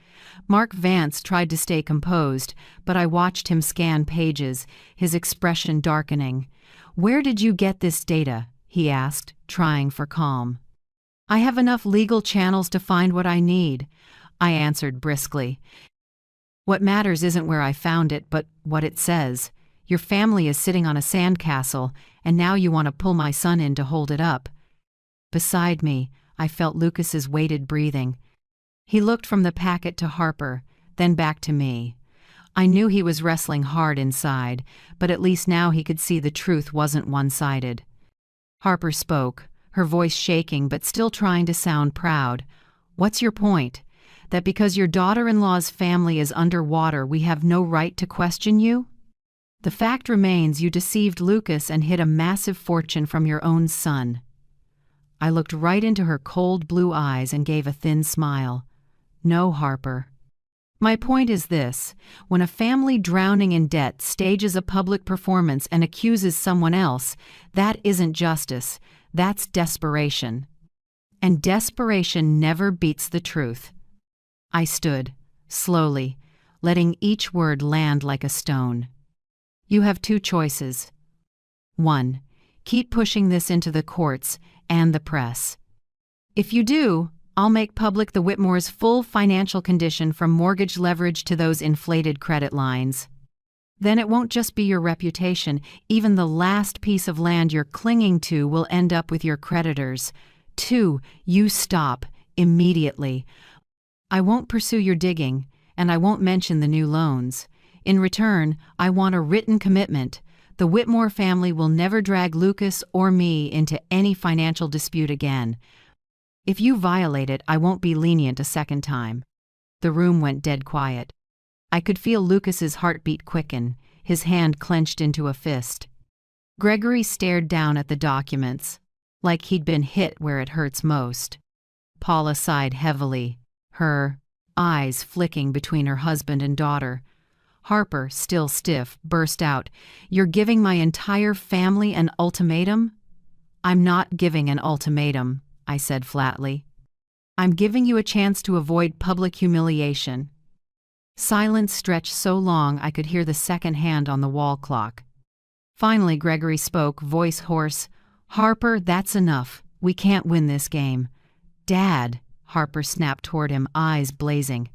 Mark Vance tried to stay composed, but I watched him scan pages, his expression darkening. Where did you get this data? He asked, trying for calm. I have enough legal channels to find what I need, I answered briskly. What matters isn't where I found it, but what it says. Your family is sitting on a sandcastle, and now you want to pull my son in to hold it up." Beside me, I felt Lucas's weighted breathing. He looked from the packet to Harper, then back to me. I knew he was wrestling hard inside, but at least now he could see the truth wasn't one-sided. Harper spoke, her voice shaking but still trying to sound proud. "What's your point? That because your daughter-in-law's family is underwater, we have no right to question you? The fact remains you deceived Lucas and hid a massive fortune from your own son." I looked right into her cold blue eyes and gave a thin smile. "No, Harper. My point is this: when a family drowning in debt stages a public performance and accuses someone else, that isn't justice, that's desperation. And desperation never beats the truth." I stood, slowly, letting each word land like a stone. "You have two choices. 1. Keep pushing this into the courts and the press. If you do, I'll make public the Whitmore's full financial condition from mortgage leverage to those inflated credit lines. Then it won't just be your reputation, even the last piece of land you're clinging to will end up with your creditors. 2. You stop, immediately. I won't pursue your digging, and I won't mention the new loans. In return, I want a written commitment. The Whitmore family will never drag Lucas or me into any financial dispute again. If you violate it, I won't be lenient a second time." The room went dead quiet. I could feel Lucas's heartbeat quicken, his hand clenched into a fist. Gregory stared down at the documents, like he'd been hit where it hurts most. Paula sighed heavily, her eyes flicking between her husband and daughter. Harper, still stiff, burst out, "You're giving my entire family an ultimatum?" "I'm not giving an ultimatum," I said flatly. "I'm giving you a chance to avoid public humiliation." Silence stretched so long I could hear the second hand on the wall clock. Finally Gregory spoke, voice hoarse. "Harper, that's enough. We can't win this game." "Dad," Harper snapped toward him, eyes blazing.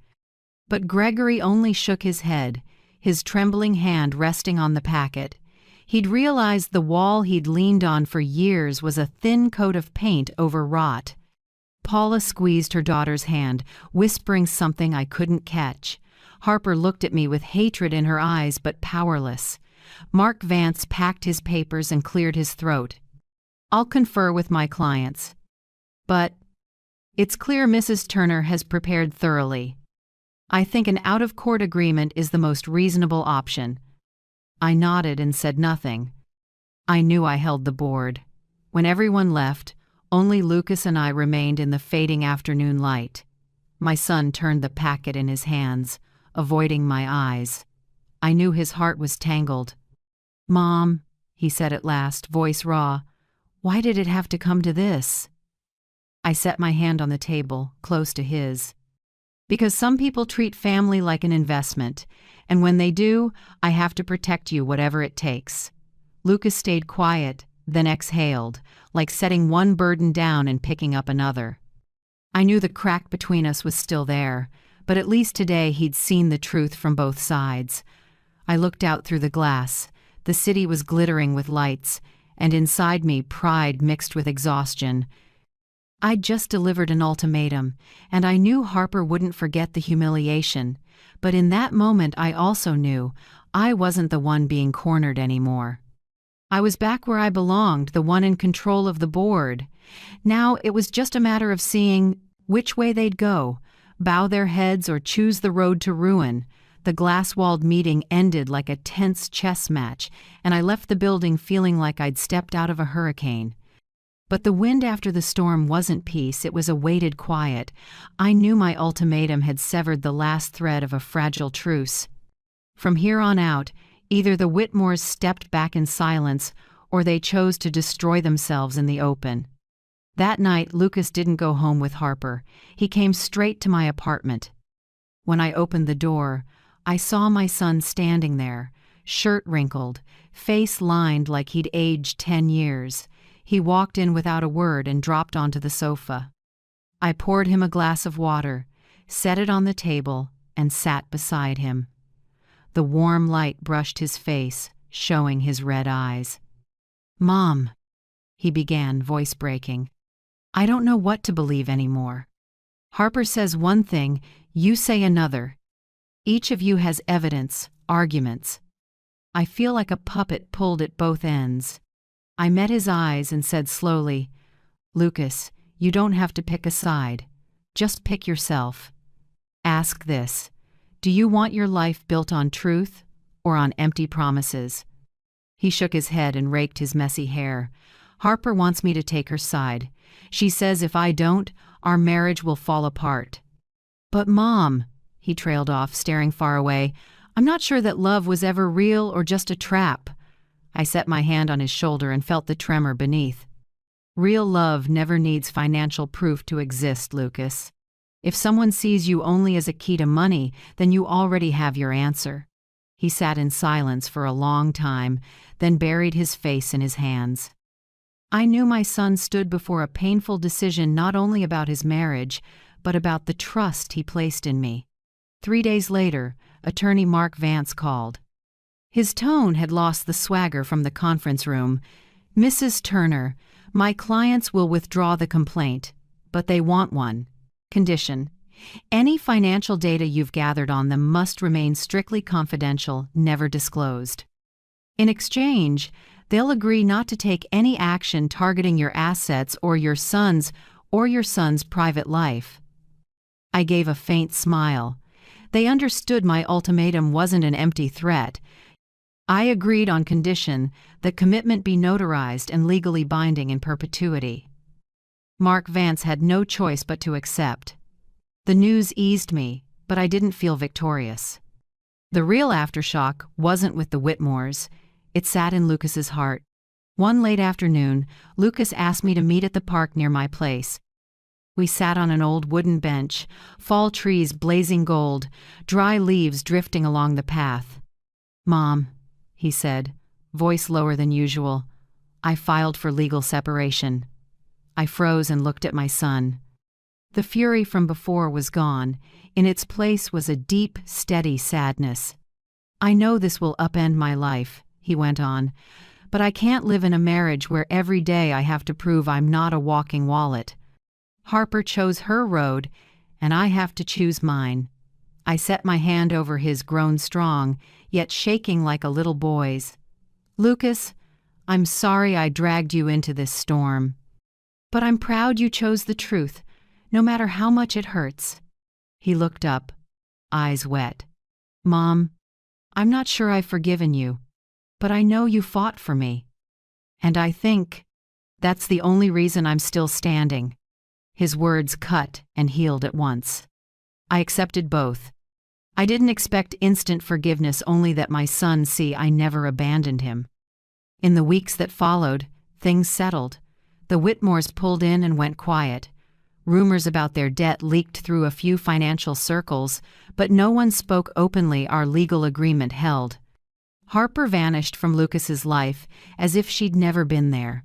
But Gregory only shook his head, his trembling hand resting on the packet. He'd realized the wall he'd leaned on for years was a thin coat of paint over rot. Paula squeezed her daughter's hand, whispering something I couldn't catch. Harper looked at me with hatred in her eyes, but powerless. Mark Vance packed his papers and cleared his throat. "I'll confer with my clients. But it's clear Mrs. Turner has prepared thoroughly. I think an out-of-court agreement is the most reasonable option." I nodded and said nothing. I knew I held the board. When everyone left, only Lucas and I remained in the fading afternoon light. My son turned the packet in his hands, avoiding my eyes. I knew his heart was tangled. "Mom," he said at last, voice raw, "why did it have to come to this?" I set my hand on the table, close to his. "Because some people treat family like an investment, and when they do, I have to protect you whatever it takes." Lucas stayed quiet, then exhaled, like setting one burden down and picking up another. I knew the crack between us was still there, but at least today he'd seen the truth from both sides. I looked out through the glass. The city was glittering with lights, and inside me pride mixed with exhaustion. I'd just delivered an ultimatum, and I knew Harper wouldn't forget the humiliation. But in that moment I also knew I wasn't the one being cornered anymore. I was back where I belonged, the one in control of the board. Now it was just a matter of seeing which way they'd go, bow their heads or choose the road to ruin. The glass-walled meeting ended like a tense chess match, and I left the building feeling like I'd stepped out of a hurricane. But the wind after the storm wasn't peace, it was a weighted quiet. I knew my ultimatum had severed the last thread of a fragile truce. From here on out, either the Whitmores stepped back in silence, or they chose to destroy themselves in the open. That night, Lucas didn't go home with Harper. He came straight to my apartment. When I opened the door, I saw my son standing there, shirt wrinkled, face lined like he'd aged 10 years. He walked in without a word and dropped onto the sofa. I poured him a glass of water, set it on the table, and sat beside him. The warm light brushed his face, showing his red eyes. "Mom," he began, voice breaking, "I don't know what to believe anymore. Harper says one thing, you say another. Each of you has evidence, arguments. I feel like a puppet pulled at both ends." I met his eyes and said slowly, "Lucas, you don't have to pick a side. Just pick yourself. Ask this: do you want your life built on truth or on empty promises?" He shook his head and raked his messy hair. "Harper wants me to take her side. She says if I don't, our marriage will fall apart." "But Mom," he trailed off, staring far away, "I'm not sure that love was ever real or just a trap." I set my hand on his shoulder and felt the tremor beneath. "Real love never needs financial proof to exist, Lucas. If someone sees you only as a key to money, then you already have your answer." He sat in silence for a long time, then buried his face in his hands. I knew my son stood before a painful decision not only about his marriage, but about the trust he placed in me. 3 days later, attorney Mark Vance called. His tone had lost the swagger from the conference room. "Mrs. Turner, my clients will withdraw the complaint, but they want one. Condition: any financial data you've gathered on them must remain strictly confidential, never disclosed. In exchange, they'll agree not to take any action targeting your assets or your son's private life." I gave a faint smile. They understood my ultimatum wasn't an empty threat. I agreed on condition that commitment be notarized and legally binding in perpetuity. Mark Vance had no choice but to accept. The news eased me, but I didn't feel victorious. The real aftershock wasn't with the Whitmores. It sat in Lucas's heart. One late afternoon, Lucas asked me to meet at the park near my place. We sat on an old wooden bench, fall trees blazing gold, dry leaves drifting along the path. "Mom," he said, voice lower than usual, "I filed for legal separation." I froze and looked at my son. The fury from before was gone. In its place was a deep, steady sadness. "I know this will upend my life," he went on, "but I can't live in a marriage where every day I have to prove I'm not a walking wallet. Harper chose her road, and I have to choose mine." I set my hand over his, grown strong, yet shaking like a little boy's. "Lucas, I'm sorry I dragged you into this storm. But I'm proud you chose the truth, no matter how much it hurts." He looked up, eyes wet. "Mom, I'm not sure I've forgiven you, but I know you fought for me. And I think that's the only reason I'm still standing." His words cut and healed at once. I accepted both. I didn't expect instant forgiveness, only that my son see I never abandoned him. In the weeks that followed, things settled. The Whitmores pulled in and went quiet. Rumors about their debt leaked through a few financial circles, but no one spoke openly. Our legal agreement held. Harper vanished from Lucas's life as if she'd never been there.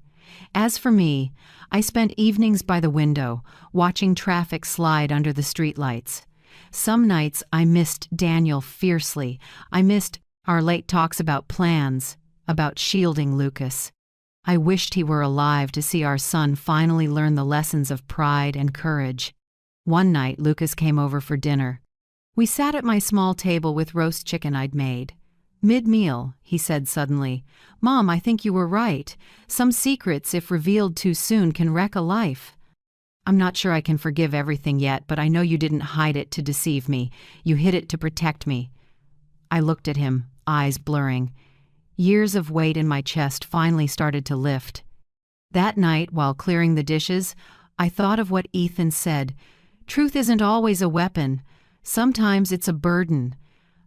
As for me, I spent evenings by the window, watching traffic slide under the streetlights. Some nights I missed Daniel fiercely. I missed our late talks about plans, about shielding Lucas. I wished he were alive to see our son finally learn the lessons of pride and courage. One night, Lucas came over for dinner. We sat at my small table with roast chicken I'd made. Mid-meal, he said suddenly, "Mom, I think you were right. Some secrets, if revealed too soon, can wreck a life. I'm not sure I can forgive everything yet, but I know you didn't hide it to deceive me. You hid it to protect me." I looked at him, eyes blurring. Years of weight in my chest finally started to lift. That night, while clearing the dishes, I thought of what Ethan said. Truth isn't always a weapon. Sometimes it's a burden.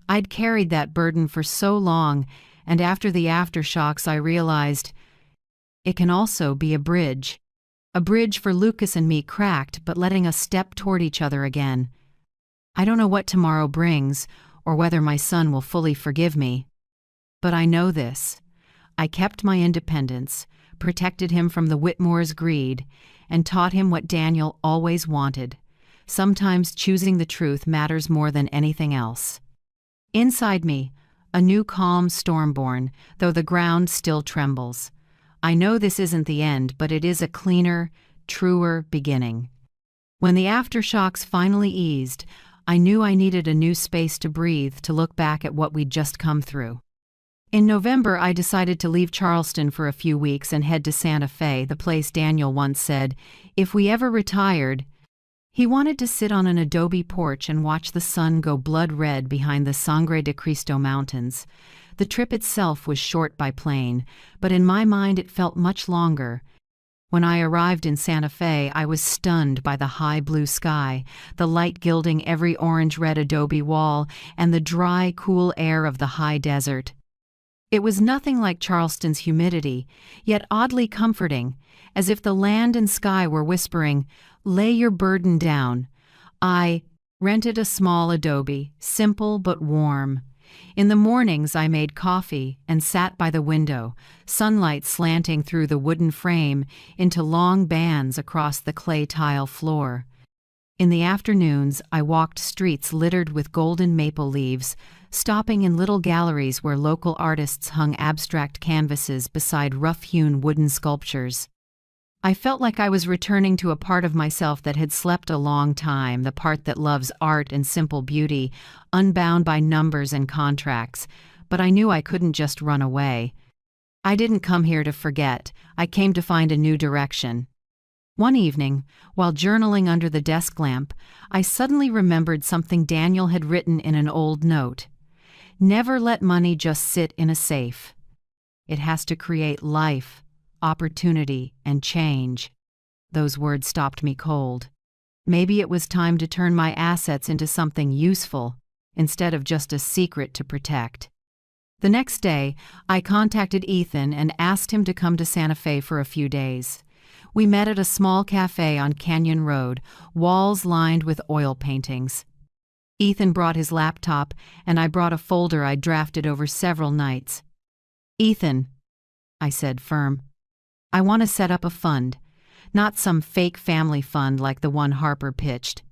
I'd carried that burden for so long, and after the aftershocks I realized it can also be a bridge. A bridge for Lucas and me, cracked, but letting us step toward each other again. I don't know what tomorrow brings, or whether my son will fully forgive me. But I know this: I kept my independence, protected him from the Whitmores' greed, and taught him what Daniel always wanted: Sometimes choosing the truth matters more than anything else. Inside me, a new calm storm born, though the ground still trembles. I know this isn't the end, but it is a cleaner, truer beginning. When the aftershocks finally eased, I knew I needed a new space to breathe, to look back at what we'd just come through. In November, I decided to leave Charleston for a few weeks and head to Santa Fe, the place Daniel once said, if we ever retired. He wanted to sit on an adobe porch and watch the sun go blood red behind the Sangre de Cristo Mountains. The trip itself was short by plane, but in my mind it felt much longer. When I arrived in Santa Fe, I was stunned by the high blue sky, the light gilding every orange-red adobe wall, and the dry, cool air of the high desert. It was nothing like Charleston's humidity, yet oddly comforting, as if the land and sky were whispering, "Lay your burden down." I rented a small adobe, simple but warm. In the mornings I made coffee and sat by the window, sunlight slanting through the wooden frame into long bands across the clay tile floor. In the afternoons I walked streets littered with golden maple leaves, stopping in little galleries where local artists hung abstract canvases beside rough-hewn wooden sculptures. I felt like I was returning to a part of myself that had slept a long time, the part that loves art and simple beauty, unbound by numbers and contracts. But I knew I couldn't just run away. I didn't come here to forget. I came to find a new direction. One evening, while journaling under the desk lamp, I suddenly remembered something Daniel had written in an old note. Never let money just sit in a safe. It has to create life, opportunity, and change. Those words stopped me cold. Maybe it was time to turn my assets into something useful, instead of just a secret to protect. The next day, I contacted Ethan and asked him to come to Santa Fe for a few days. We met at a small cafe on Canyon Road, walls lined with oil paintings. Ethan brought his laptop, and I brought a folder I'd drafted over several nights. "Ethan," I said, firm, "I want to set up a fund, not some fake family fund like the one Harper pitched.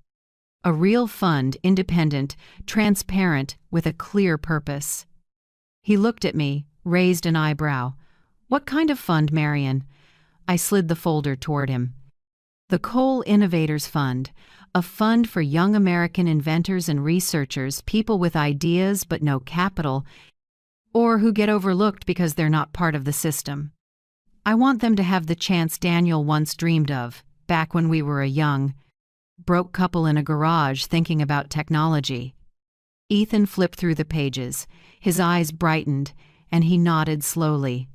A real fund, independent, transparent, with a clear purpose." He looked at me, raised an eyebrow. "What kind of fund, Marion?" I slid the folder toward him. "The Coal Innovators Fund, a fund for young American inventors and researchers, people with ideas but no capital, or who get overlooked because they're not part of the system. I want them to have the chance Daniel once dreamed of, back when we were a young, broke couple in a garage thinking about technology." Ethan flipped through the pages. His eyes brightened, and he nodded slowly.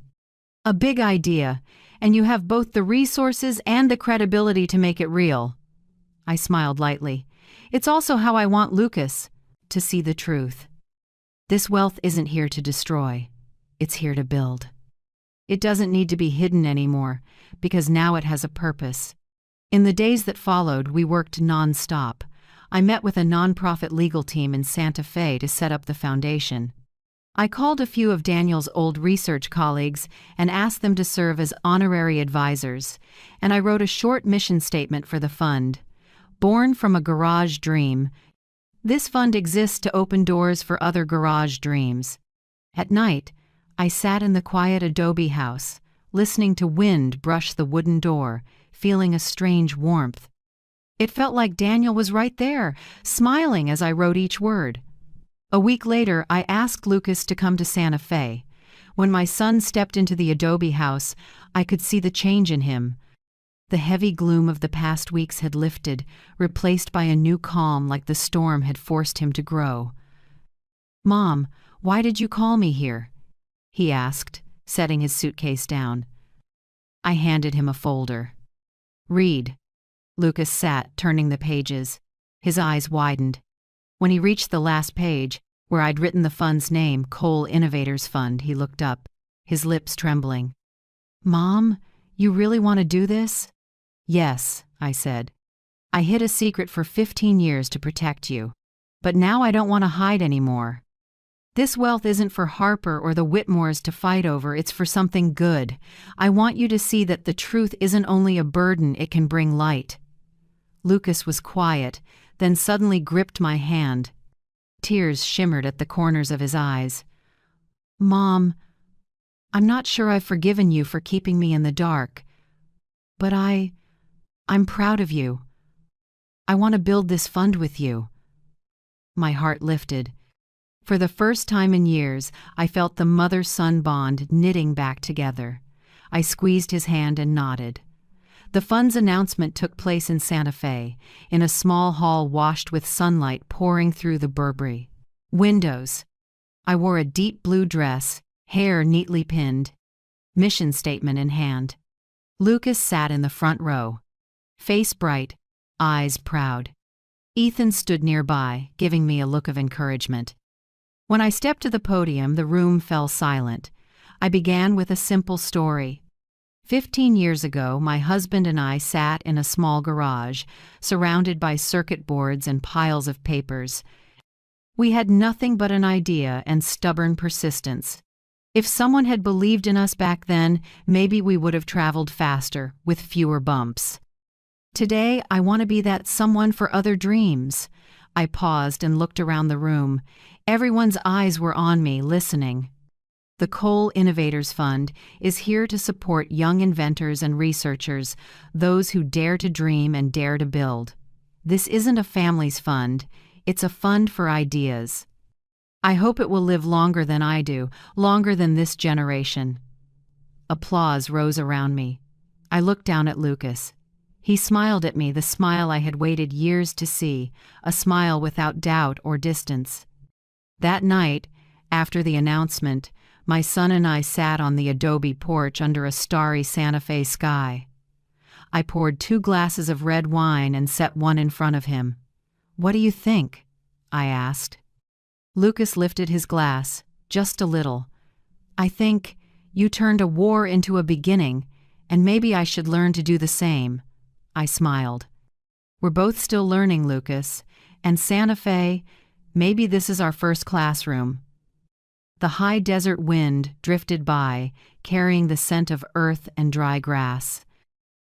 "A big idea, and you have both the resources and the credibility to make it real." I smiled lightly. "It's also how I want Lucas to see the truth. This wealth isn't here to destroy. It's here to build. It doesn't need to be hidden anymore, because now it has a purpose." In the days that followed, we worked non-stop. I met with a nonprofit legal team in Santa Fe to set up the foundation. I called a few of Daniel's old research colleagues and asked them to serve as honorary advisors, and I wrote a short mission statement for the fund. Born from a garage dream, this fund exists to open doors for other garage dreams. At night, I sat in the quiet adobe house, listening to wind brush the wooden door, feeling a strange warmth. It felt like Daniel was right there, smiling as I wrote each word. A week later, I asked Lucas to come to Santa Fe. When my son stepped into the adobe house, I could see the change in him. The heavy gloom of the past weeks had lifted, replaced by a new calm like the storm had forced him to grow. "Mom, why did you call me here?" he asked, setting his suitcase down. I handed him a folder. "Read." Lucas sat, turning the pages. His eyes widened. When he reached the last page, where I'd written the fund's name, Coal Innovators Fund, he looked up, his lips trembling. "Mom, you really want to do this?" "Yes," I said. "I hid a secret for 15 years to protect you. But now I don't want to hide anymore. This wealth isn't for Harper or the Whitmores to fight over, it's for something good. I want you to see that the truth isn't only a burden, it can bring light." Lucas was quiet, then suddenly gripped my hand. Tears shimmered at the corners of his eyes. "Mom, I'm not sure I've forgiven you for keeping me in the dark, but I'm proud of you. I want to build this fund with you." My heart lifted. For the first time in years, I felt the mother-son bond knitting back together. I squeezed his hand and nodded. The fund's announcement took place in Santa Fe, in a small hall washed with sunlight pouring through the Burberry windows. I wore a deep blue dress, hair neatly pinned, mission statement in hand. Lucas sat in the front row, face bright, eyes proud. Ethan stood nearby, giving me a look of encouragement. When I stepped to the podium, the room fell silent. I began with a simple story. 15 years ago, my husband and I sat in a small garage, surrounded by circuit boards and piles of papers. We had nothing but an idea and stubborn persistence. If someone had believed in us back then, maybe we would have traveled faster, with fewer bumps. Today, I want to be that someone for other dreams. I paused and looked around the room. Everyone's eyes were on me, listening. The Coal Innovators Fund is here to support young inventors and researchers, those who dare to dream and dare to build. This isn't a family's fund, it's a fund for ideas. I hope it will live longer than I do, longer than this generation. Applause rose around me. I looked down at Lucas. He smiled at me, the smile I had waited years to see, a smile without doubt or distance. That night, after the announcement, my son and I sat on the adobe porch under a starry Santa Fe sky. I poured 2 glasses of red wine and set one in front of him. "What do you think?" I asked. Lucas lifted his glass, just a little. "I think you turned a war into a beginning, and maybe I should learn to do the same." I smiled. "We're both still learning, Lucas, and Santa Fe, maybe this is our first classroom." The high desert wind drifted by, carrying the scent of earth and dry grass.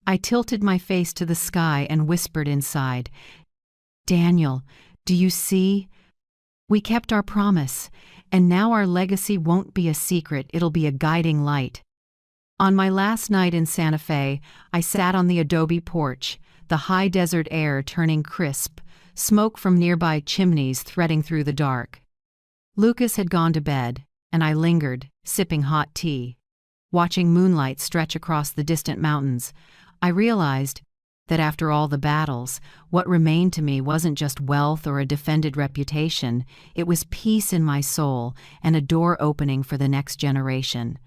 I tilted my face to the sky and whispered inside, "Daniel, do you see? We kept our promise, and now our legacy won't be a secret, it'll be a guiding light." On my last night in Santa Fe, I sat on the adobe porch, the high desert air turning crisp, smoke from nearby chimneys threading through the dark. Lucas had gone to bed, and I lingered, sipping hot tea. Watching moonlight stretch across the distant mountains, I realized that after all the battles, what remained to me wasn't just wealth or a defended reputation, it was peace in my soul and a door opening for the next generation.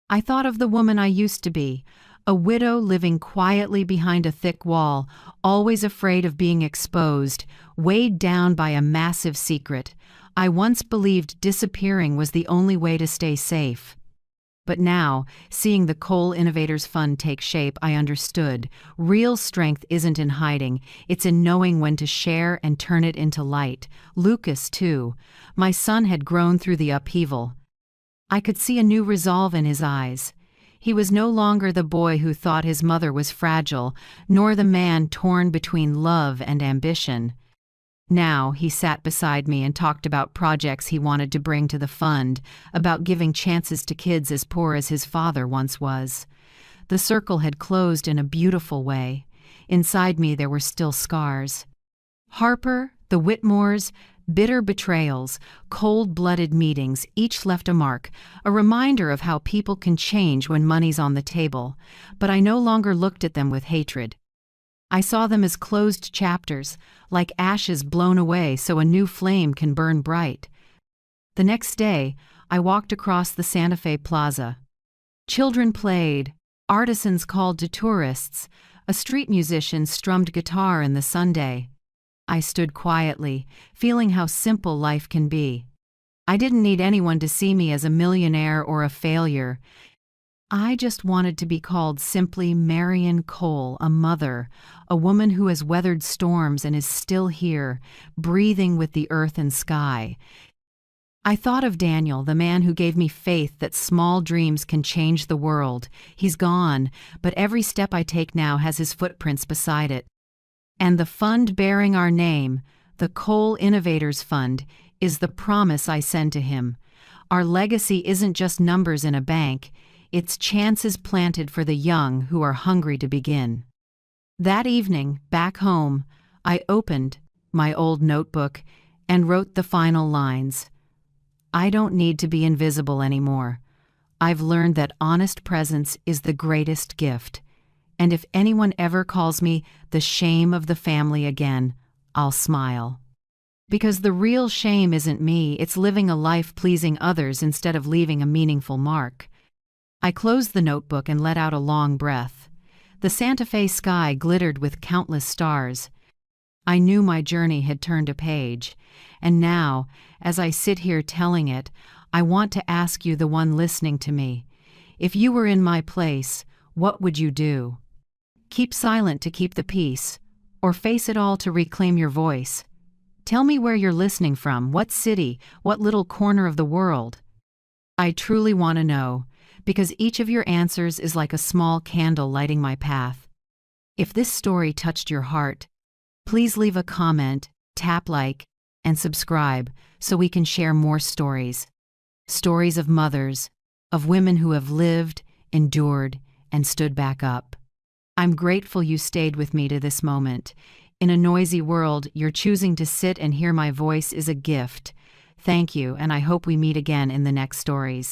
I thought of the woman I used to be, a widow living quietly behind a thick wall, always afraid of being exposed, weighed down by a massive secret. I once believed disappearing was the only way to stay safe. But now, seeing the Coal Innovators Fund take shape, I understood. Real strength isn't in hiding, it's in knowing when to share and turn it into light. Lucas, too. My son had grown through the upheaval. I could see a new resolve in his eyes. He was no longer the boy who thought his mother was fragile, nor the man torn between love and ambition. Now he sat beside me and talked about projects he wanted to bring to the fund, about giving chances to kids as poor as his father once was. The circle had closed in a beautiful way. Inside me there were still scars. Harper, the Whitmores, bitter betrayals, cold-blooded meetings, each left a mark, a reminder of how people can change when money's on the table. But I no longer looked at them with hatred. I saw them as closed chapters, like ashes blown away so a new flame can burn bright. The next day, I walked across the Santa Fe Plaza. Children played, artisans called to tourists, a street musician strummed guitar in the Sunday. I stood quietly, feeling how simple life can be. I didn't need anyone to see me as a millionaire or a failure. I just wanted to be called simply Marion Cole, a mother, a woman who has weathered storms and is still here, breathing with the earth and sky. I thought of Daniel, the man who gave me faith that small dreams can change the world. He's gone, but every step I take now has his footprints beside it. And the fund bearing our name, the Coal Innovators Fund, is the promise I send to him. Our legacy isn't just numbers in a bank, it's chances planted for the young who are hungry to begin. That evening, back home, I opened my old notebook and wrote the final lines. I don't need to be invisible anymore. I've learned that honest presence is the greatest gift. And if anyone ever calls me the shame of the family again, I'll smile. Because the real shame isn't me, it's living a life pleasing others instead of leaving a meaningful mark. I closed the notebook and let out a long breath. The Santa Fe sky glittered with countless stars. I knew my journey had turned a page, and now, as I sit here telling it, I want to ask you, the one listening to me, if you were in my place, what would you do? Keep silent to keep the peace, or face it all to reclaim your voice? Tell me where you're listening from, what city, what little corner of the world. I truly want to know, because each of your answers is like a small candle lighting my path. If this story touched your heart, please leave a comment, tap like, and subscribe so we can share more stories. Stories of mothers, of women who have lived, endured, and stood back up. I'm grateful you stayed with me to this moment. In a noisy world, you're choosing to sit and hear my voice is a gift. Thank you, and I hope we meet again in the next stories.